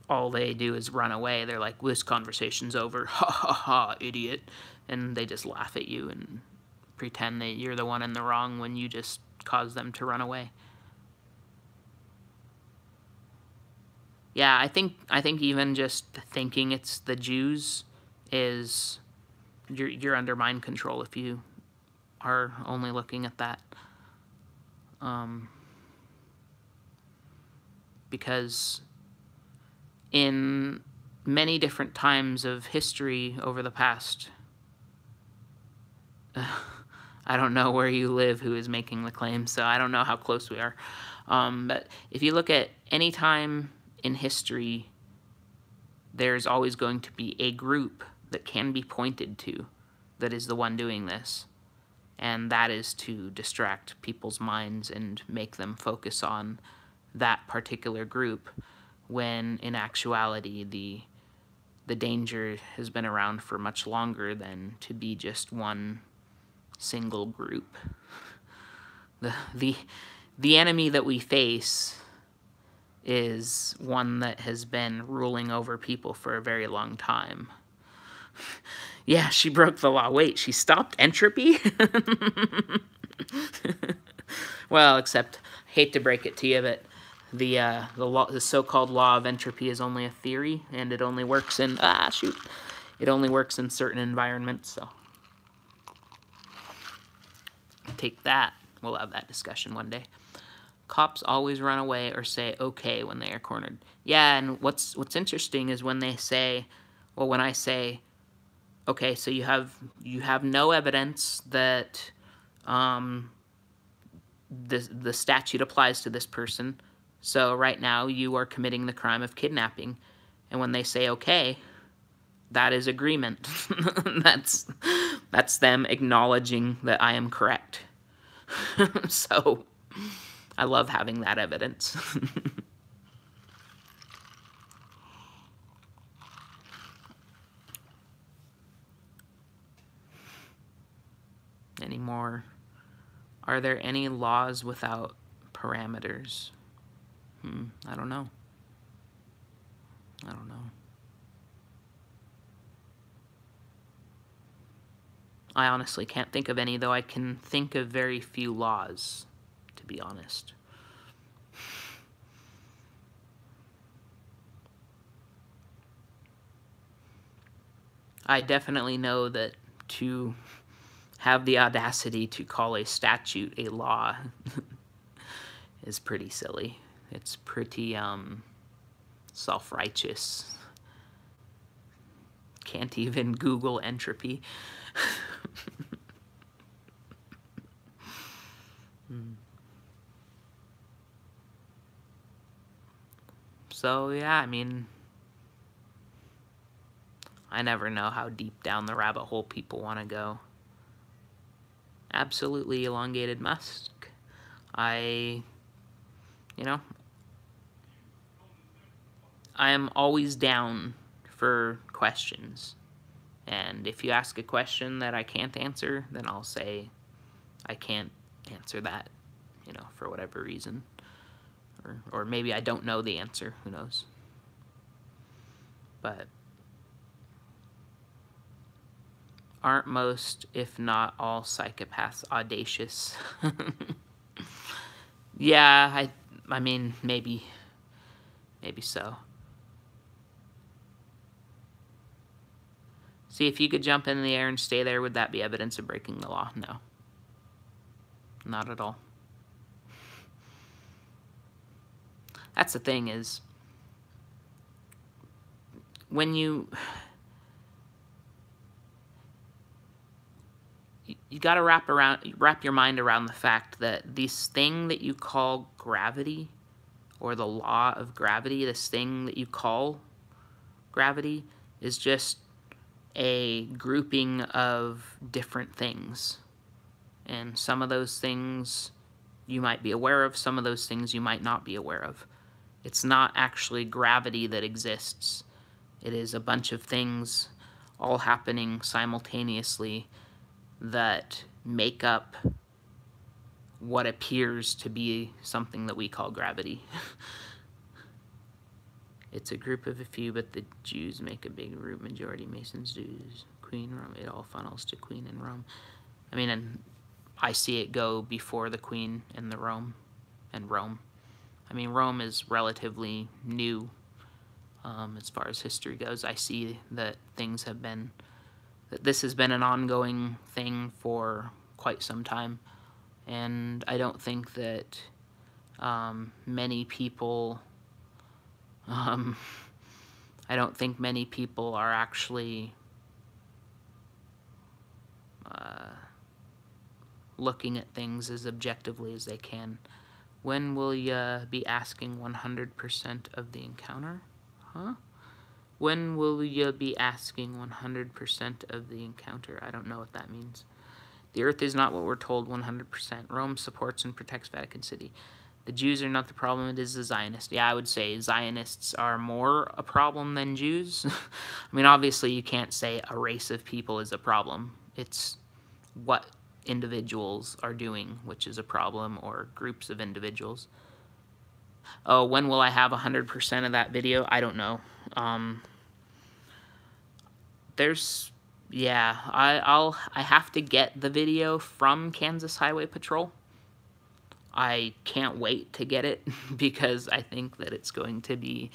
all they do is run away. They're like, this conversation's over, ha ha ha, idiot, and they just laugh at you and pretend that you're the one in the wrong when you just caused them to run away. Yeah, I think even just thinking it's the Jews is, you're under mind control if you are only looking at that. Because in many different times of history over the past, I don't know where you live who is making the claim, so I don't know how close we are. But if you look at any time in history, there's always going to be a group that can be pointed to that is the one doing this. And that is to distract people's minds and make them focus on that particular group, when in actuality the danger has been around for much longer than to be just one single group. The enemy that we face is one that has been ruling over people for a very long time. Yeah, she broke the law. Wait, she stopped entropy? Well, except, hate to break it to you, but the so-called law of entropy is only a theory, and it only works in, it only works in certain environments, so take that. We'll have that discussion one day. Cops always run away or say okay when they are cornered. Yeah, and what's interesting is when they say, well, when I say, okay, so you have no evidence that the statute applies to this person, so right now you are committing the crime of kidnapping. And when they say okay, that is agreement. that's them acknowledging that I am correct. So I love having that evidence. Any more? Are there any laws without parameters? I don't know. I don't know. I honestly can't think of any, though I can think of very few laws, to be honest. I definitely know that to have the audacity to call a statute a law is pretty silly. It's pretty self-righteous. Can't even Google entropy. So yeah, I mean, I never know how deep down the rabbit hole people want to go. Absolutely elongated musk. I am always down for questions. And if you ask a question that I can't answer, then I'll say I can't answer that, for whatever reason. Or maybe I don't know the answer, who knows. But aren't most, if not all, psychopaths audacious? Yeah, I mean, maybe so. See, if you could jump in the air and stay there, would that be evidence of breaking the law? No. Not at all. That's the thing, is when you gotta wrap your mind around the fact that this thing that you call gravity, or the law of gravity, this thing that you call gravity, is just a grouping of different things. And some of those things you might be aware of, some of those things you might not be aware of. It's not actually gravity that exists. It is a bunch of things all happening simultaneously that make up what appears to be something that we call gravity. It's a group of a few, but the Jews make a big root majority. Masons do. Queen, Rome, it all funnels to Queen and Rome. I mean, and I see it go before the Queen and the Rome. I mean, Rome is relatively new as far as history goes. I see that that this has been an ongoing thing for quite some time, and I don't think that many people are actually looking at things as objectively as they can. When will you be asking 100% of the encounter? Huh? When will you be asking 100% of the encounter? I don't know what that means. The earth is not what we're told 100%. Rome supports and protects Vatican City. The Jews are not the problem, it is the Zionists. Yeah, I would say Zionists are more a problem than Jews. I mean, obviously you can't say a race of people is a problem. It's what individuals are doing, which is a problem, or groups of individuals. Oh, when will I have 100% of that video? I don't know. I have to get the video from Kansas Highway Patrol. I can't wait to get it because I think that it's going to be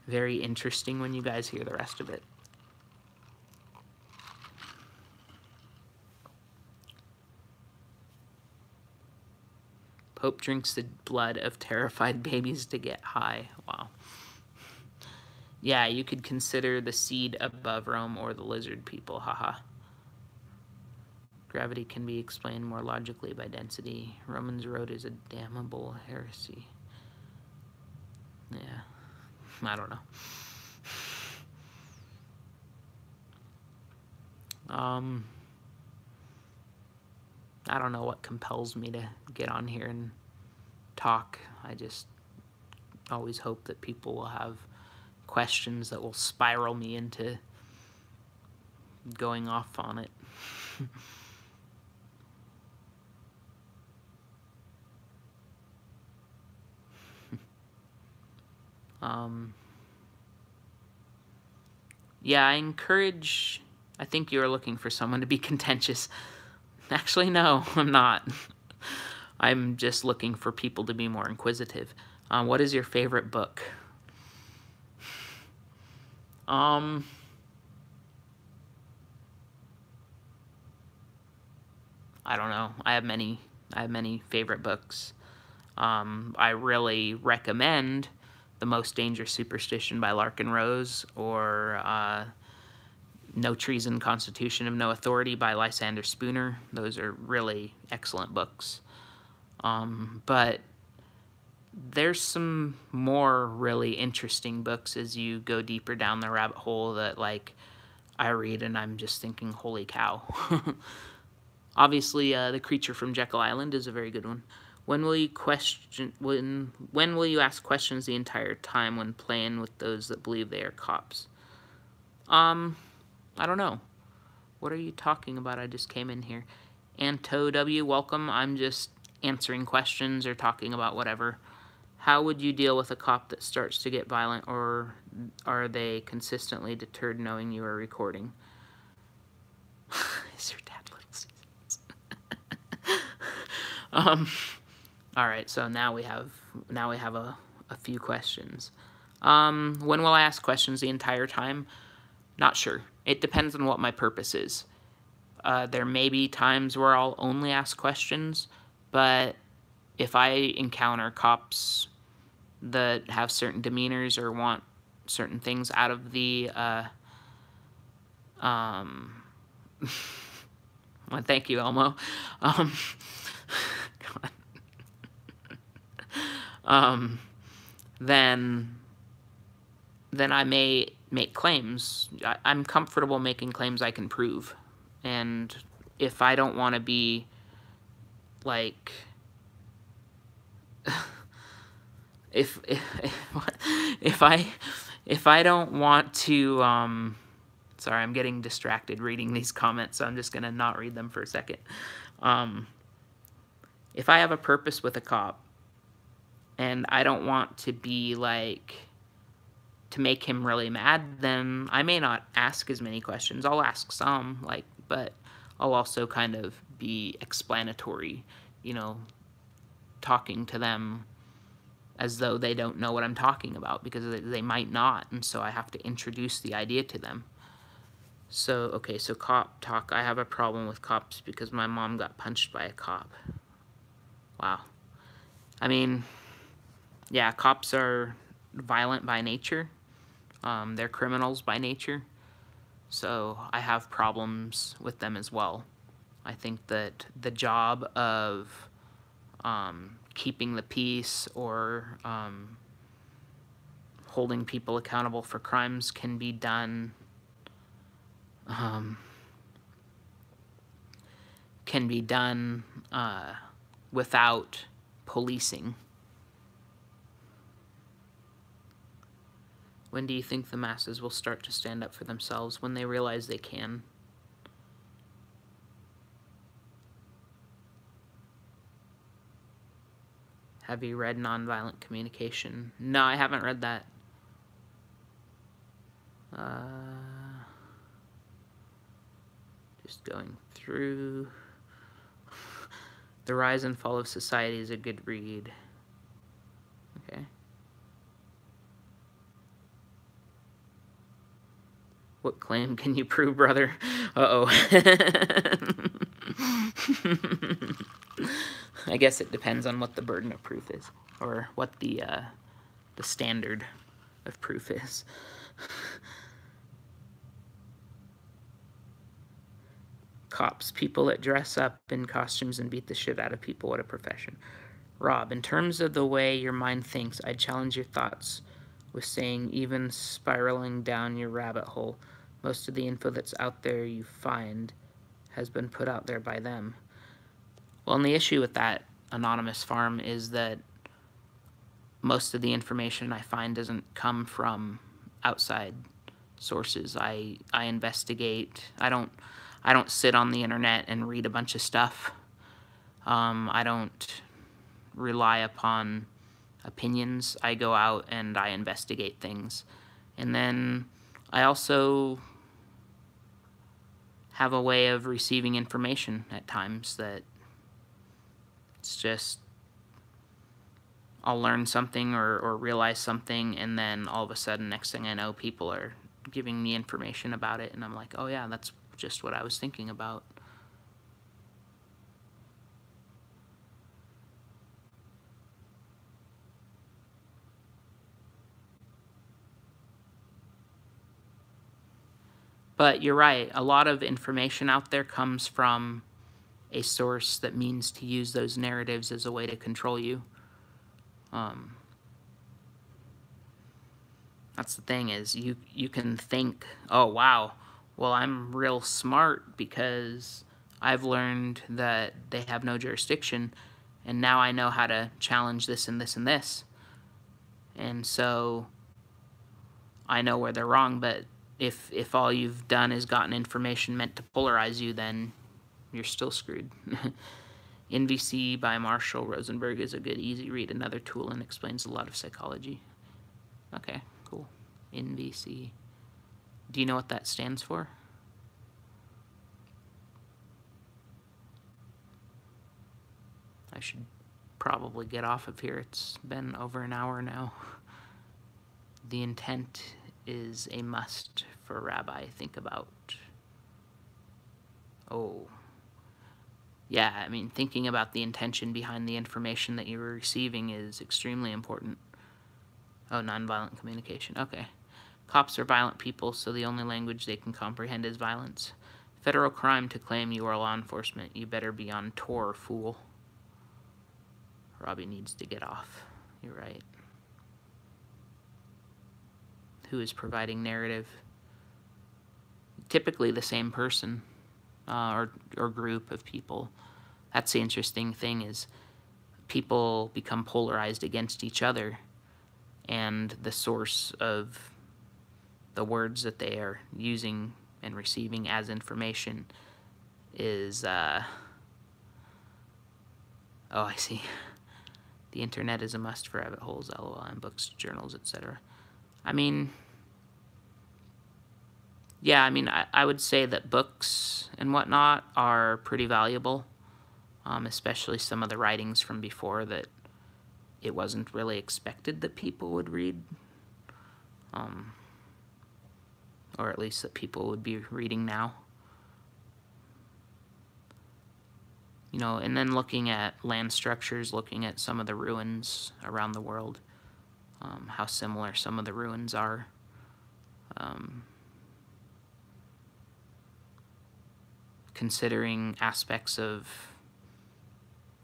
very interesting when you guys hear the rest of it. Pope drinks the blood of terrified babies to get high. Wow. Yeah, you could consider the seed above Rome or the lizard people. Haha. Gravity can be explained more logically by density. Romans Road is a damnable heresy. Yeah, I don't know. I don't know what compels me to get on here and talk. I just always hope that people will have questions that will spiral me into going off on it. Yeah, I think you are looking for someone to be contentious. Actually, no, I'm not. I'm just looking for people to be more inquisitive. What is your favorite book? I don't know. I have many favorite books. I really recommend The Most Dangerous Superstition by Larkin Rose, or No Treason, Constitution of No Authority by Lysander Spooner. Those are really excellent books. But there's some more really interesting books as you go deeper down the rabbit hole that, like, I read and I'm just thinking, holy cow. Obviously, The Creature from Jekyll Island is a very good one. When will you when will you ask questions the entire time when playing with those that believe they are cops? I don't know. What are you talking about? I just came in here. Anto W, welcome. I'm just answering questions or talking about whatever. How would you deal with a cop that starts to get violent, or are they consistently deterred knowing you are recording? Is your dad Little Caesars? All right, so now we have a few questions. When will I ask questions the entire time? Not sure. It depends on what my purpose is. There may be times where I'll only ask questions, but if I encounter cops that have certain demeanors or want certain things out of the well, thank you, Elmo. Then I may make claims. I'm comfortable making claims I can prove. And if I don't want to be, like, if I don't want to, sorry, I'm getting distracted reading these comments, so I'm just going to not read them for a second. If I have a purpose with a cop, and I don't want to be, like, to make him really mad, then I may not ask as many questions. I'll ask some, like, but I'll also kind of be explanatory, you know, talking to them as though they don't know what I'm talking about, because they might not, and so I have to introduce the idea to them. So, okay, so cop talk. I have a problem with cops because my mom got punched by a cop. Wow. I mean, yeah, cops are violent by nature. They're criminals by nature. So I have problems with them as well. I think that the job of keeping the peace or holding people accountable for crimes can be done without policing. When do you think the masses will start to stand up for themselves? When they realize they can. Have you read Nonviolent Communication? No, I haven't read that. Just going through. The Rise and Fall of Society is a good read. Okay. What claim can you prove, brother? Uh-oh. I guess it depends on what the burden of proof is, or what the standard of proof is. Cops, people that dress up in costumes and beat the shit out of people. What a profession. Rob, in terms of the way your mind thinks, I'd challenge your thoughts with saying even spiraling down your rabbit hole, most of the info that's out there you find has been put out there by them. Well, and the issue with that anonymous farm is that most of the information I find doesn't come from outside sources. I investigate. I don't sit on the internet and read a bunch of stuff. I don't rely upon opinions. I go out and I investigate things. And then I also have a way of receiving information at times that it's just, I'll learn something or realize something, and then all of a sudden, next thing I know, people are giving me information about it, and I'm like, oh yeah, that's just what I was thinking about. But you're right, a lot of information out there comes from a source that means to use those narratives as a way to control you. That's the thing, is you can think, oh wow, well I'm real smart because I've learned that they have no jurisdiction, and now I know how to challenge this and this and this. And so I know where they're wrong, but if all you've done is gotten information meant to polarize you, then you're still screwed. NVC by Marshall Rosenberg is a good, easy read. Another tool and explains a lot of psychology. Okay, cool. NVC. Do you know what that stands for? I should probably get off of here. It's been over an hour now. The intent is a must for a rabbi. Think about. Oh. Yeah, I mean, thinking about the intention behind the information that you're receiving is extremely important. Oh, nonviolent communication. Okay. Cops are violent people, so the only language they can comprehend is violence. Federal crime to claim you are law enforcement. You better be on tour, fool. Robbie needs to get off. You're right. Who is providing narrative? Typically the same person or group of people. That's the interesting thing, is people become polarized against each other, and the source of the words that they are using and receiving as information is, oh, I see. The internet is a must for rabbit holes, LOL, and books, journals, etc. I mean, yeah, I mean, I would say that books and whatnot are pretty valuable, especially some of the writings from before that it wasn't really expected that people would read, or at least that people would be reading now. You know, and then looking at land structures, looking at some of the ruins around the world, how similar some of the ruins are. Considering aspects of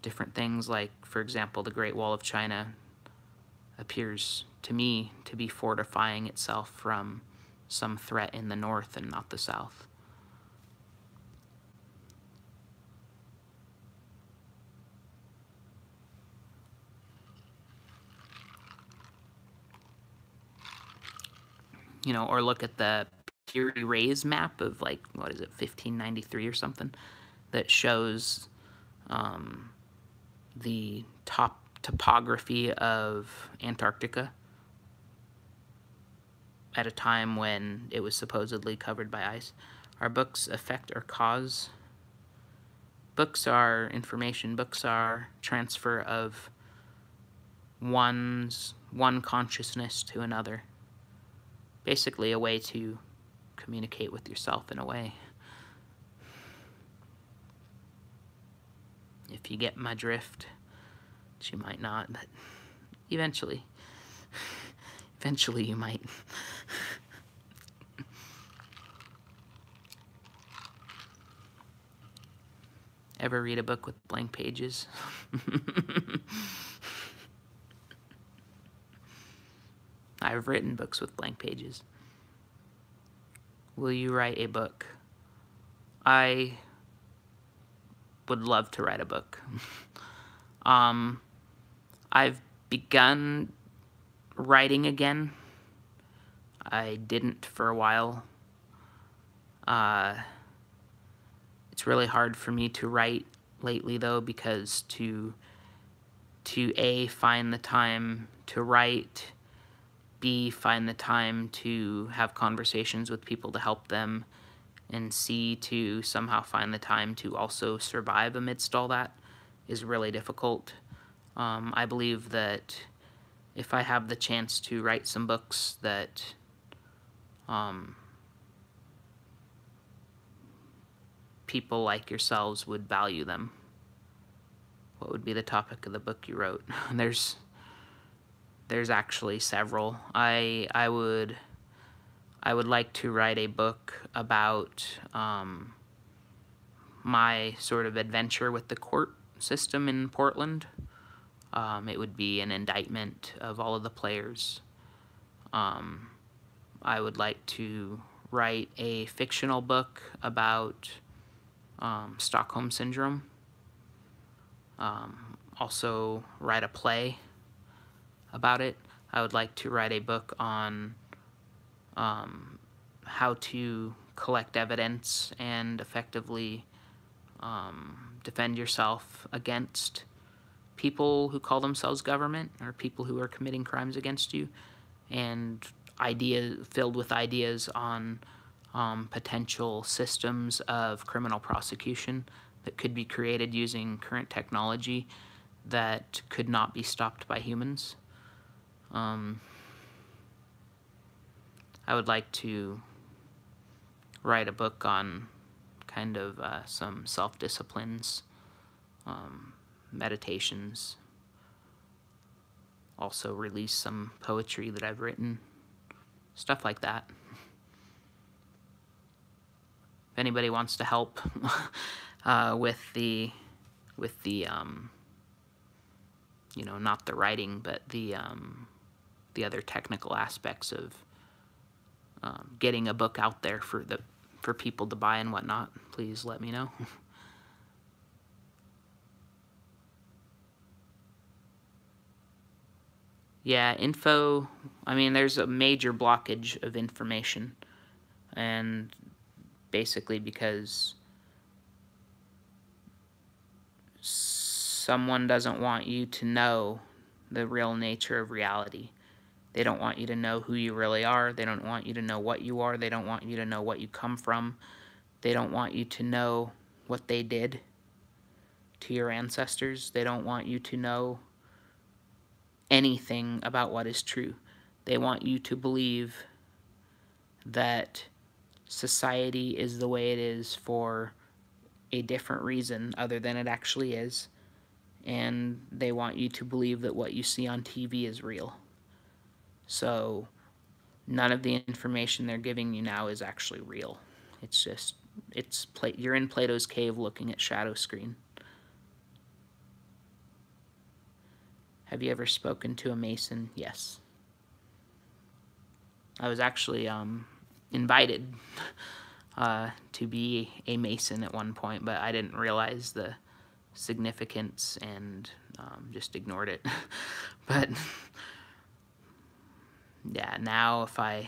different things, like, for example, the Great Wall of China appears to me to be fortifying itself from some threat in the north and not the south. You know, or look at the Piri Reis map of, like, what is it, 1593 or something, that shows the top topography of Antarctica at a time when it was supposedly covered by ice. Are books affect or cause? Books are information. Books are transfer of one consciousness to another. Basically a way to communicate with yourself in a way. If you get my drift, which you might not, but eventually you might. Ever read a book with blank pages? I've written books with blank pages. Will you write a book? I would love to write a book. I've begun writing again. I didn't for a while. It's really hard for me to write lately, though, because to A, find the time to write, B, find the time to have conversations with people to help them, and C, to somehow find the time to also survive amidst all that is really difficult. I believe that if I have the chance to write some books, that people like yourselves would value them. What would be the topic of the book you wrote? There's actually several. I would like to write a book about my sort of adventure with the court system in Portland. It would be an indictment of all of the players. I would like to write a fictional book about Stockholm Syndrome. Also write a play about it. I would like to write a book on how to collect evidence and effectively defend yourself against people who call themselves government or people who are committing crimes against you, and filled with ideas on potential systems of criminal prosecution that could be created using current technology that could not be stopped by humans. I would like to write a book on kind of some self-disciplines, meditations, also release some poetry that I've written, stuff like that. If anybody wants to help with the you know, not the writing, but the other technical aspects of getting a book out there for people to buy and whatnot, please let me know. Yeah, info, I mean, there's a major blockage of information, and basically because someone doesn't want you to know the real nature of reality. They don't want you to know who you really are. They don't want you to know what you are. They don't want you to know what you come from. They don't want you to know what they did to your ancestors. They don't want you to know anything about what is true. They want you to believe that society is the way it is for a different reason other than it actually is, and they want you to believe that what you see on TV is real. So none of the information they're giving you now is actually real. It's just, you're in Plato's cave looking at shadow screen. Have you ever spoken to a Mason? Yes. I was actually invited to be a Mason at one point, but I didn't realize the significance and just ignored it. But yeah, now if well,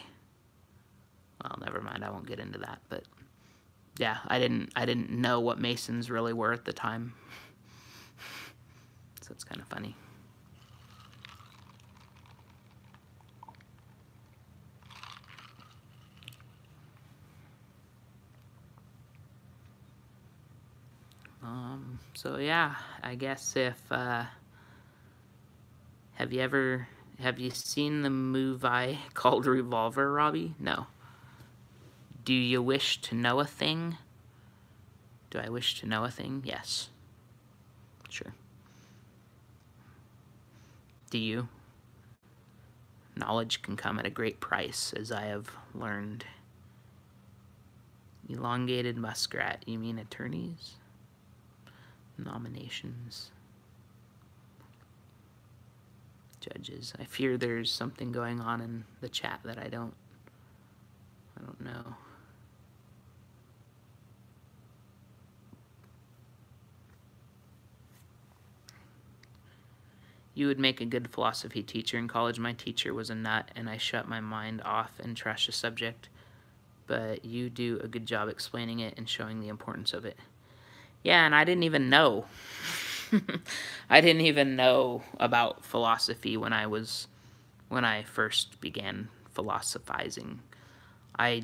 never mind, I won't get into that. But yeah, I didn't know what Masons really were at the time. So it's kind of funny. So yeah, I guess if, have you seen the movie called Revolver, Robbie? No. Do you wish to know a thing? Do I wish to know a thing? Yes. Sure. Do you? Knowledge can come at a great price, as I have learned. Elongated muskrat, you mean attorneys? Nominations. Judges. I fear there's something going on in the chat that I don't know. You would make a good philosophy teacher. In college, my teacher was a nut, and I shut my mind off and trashed the subject. But you do a good job explaining it and showing the importance of it. Yeah, and I didn't even know. I didn't even know about philosophy when I first began philosophizing. I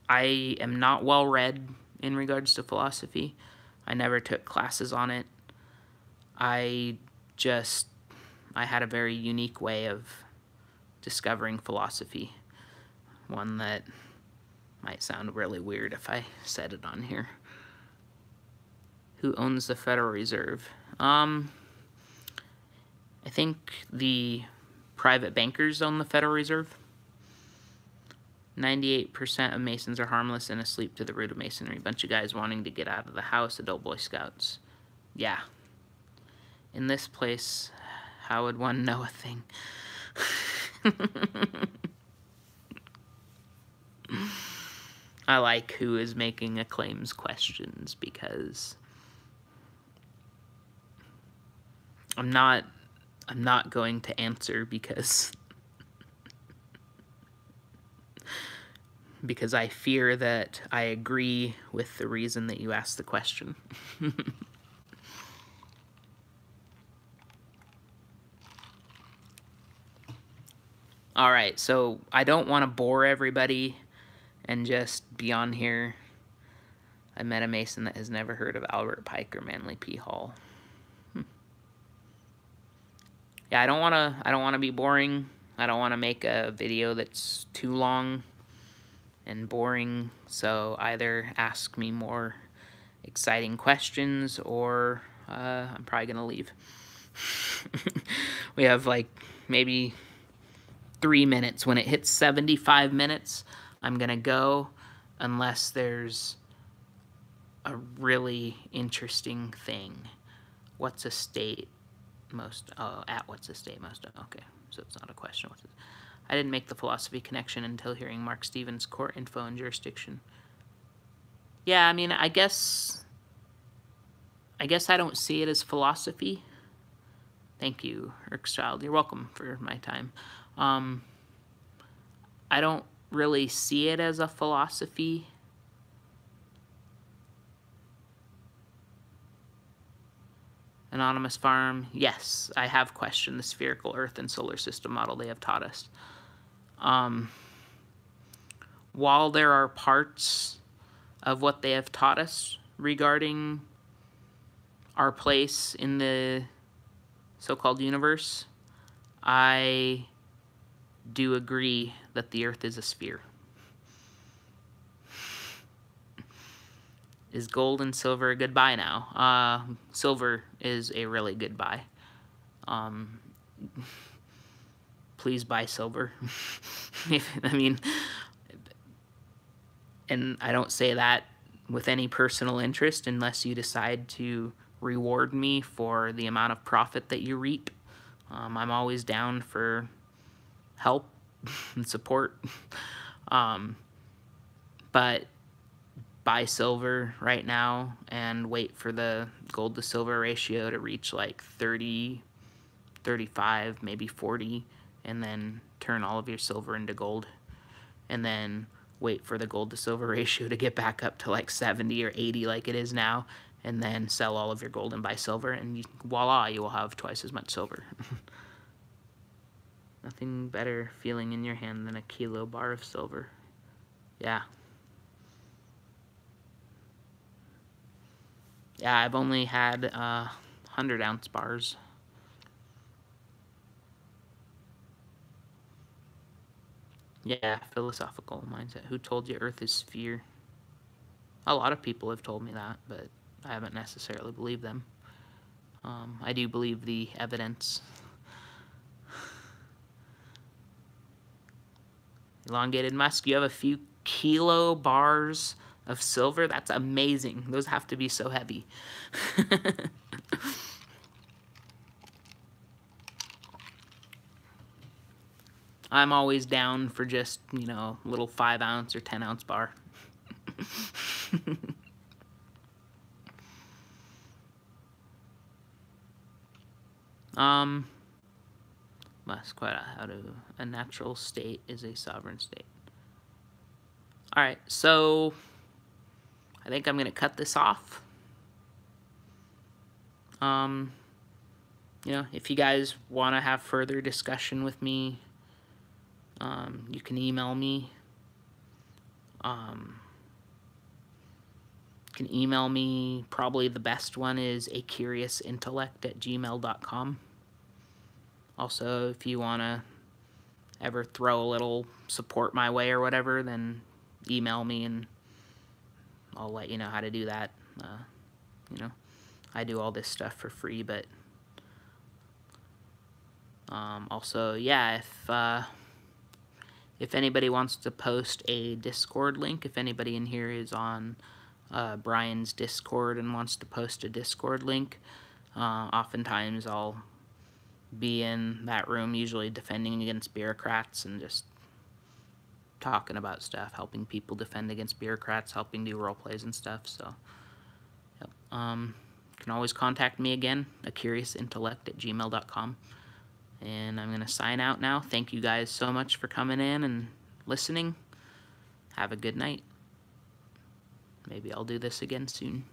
am not well read in regards to philosophy. I never took classes on it. I had a very unique way of discovering philosophy. One that might sound really weird if I said it on here. Who owns the Federal Reserve? I think the private bankers own the Federal Reserve. 98% of Masons are harmless and asleep to the root of Masonry. Bunch of guys wanting to get out of the house, adult Boy Scouts. Yeah. In this place, how would one know a thing? I like who is making acclaims questions, because I'm not going to answer because I fear that I agree with the reason that you asked the question. All right, so I don't want to bore everybody and just be on here. I met a Mason that has never heard of Albert Pike or Manly P. Hall. Yeah, I don't want to be boring. I don't want to make a video that's too long and boring. So either ask me more exciting questions, or I'm probably gonna leave. We have like maybe 3 minutes. When it hits 75 minutes, I'm gonna go, unless there's a really interesting thing. What's a state most, what's a state most, okay, so it's not a question. I didn't make the philosophy connection until hearing Mark Stevens' court info and jurisdiction. Yeah, I mean, I guess I don't see it as philosophy. Thank you, Erkschild. You're welcome for my time. I don't really see it as a philosophy. Anonymous Farm, yes, I have questioned the spherical Earth and solar system model they have taught us. While there are parts of what they have taught us regarding our place in the so-called universe, I do agree that the Earth is a sphere. Is gold and silver a good buy now? Silver is a really good buy. Please buy silver. I mean, and I don't say that with any personal interest, unless you decide to reward me for the amount of profit that you reap. I'm always down for help and support. But buy silver right now and wait for the gold to silver ratio to reach like 30, 35, maybe 40, and then turn all of your silver into gold. And then wait for the gold to silver ratio to get back up to like 70 or 80 like it is now, and then sell all of your gold and buy silver, and voila, you will have twice as much silver. Nothing better feeling in your hand than a kilo bar of silver. Yeah. Yeah, I've only had 100-ounce bars. Yeah, philosophical mindset. Who told you Earth is sphere? A lot of people have told me that, but I haven't necessarily believed them. I do believe the evidence. Elongated Musk, you have a few kilo bars of silver. That's amazing. Those have to be so heavy. I'm always down for just, you know, a little 5-ounce or 10-ounce bar. Must quite out of a natural state is a sovereign state. All right, so I think I'm gonna cut this off. You know, if you guys want to have further discussion with me, you can email me. Probably the best one is acuriousintellect@gmail.com. Also, if you want to ever throw a little support my way or whatever, then email me and I'll let you know how to do that. You know, I do all this stuff for free, but also, yeah, if anybody wants to post a Discord link, if anybody in here is on Brian's Discord and wants to post a Discord link, oftentimes I'll be in that room, usually defending against bureaucrats and just talking about stuff, helping people defend against bureaucrats, helping do role plays and stuff. So, yep. You can always contact me again, acuriousintellect@gmail.com. And I'm going to sign out now. Thank you guys so much for coming in and listening. Have a good night. Maybe I'll do this again soon.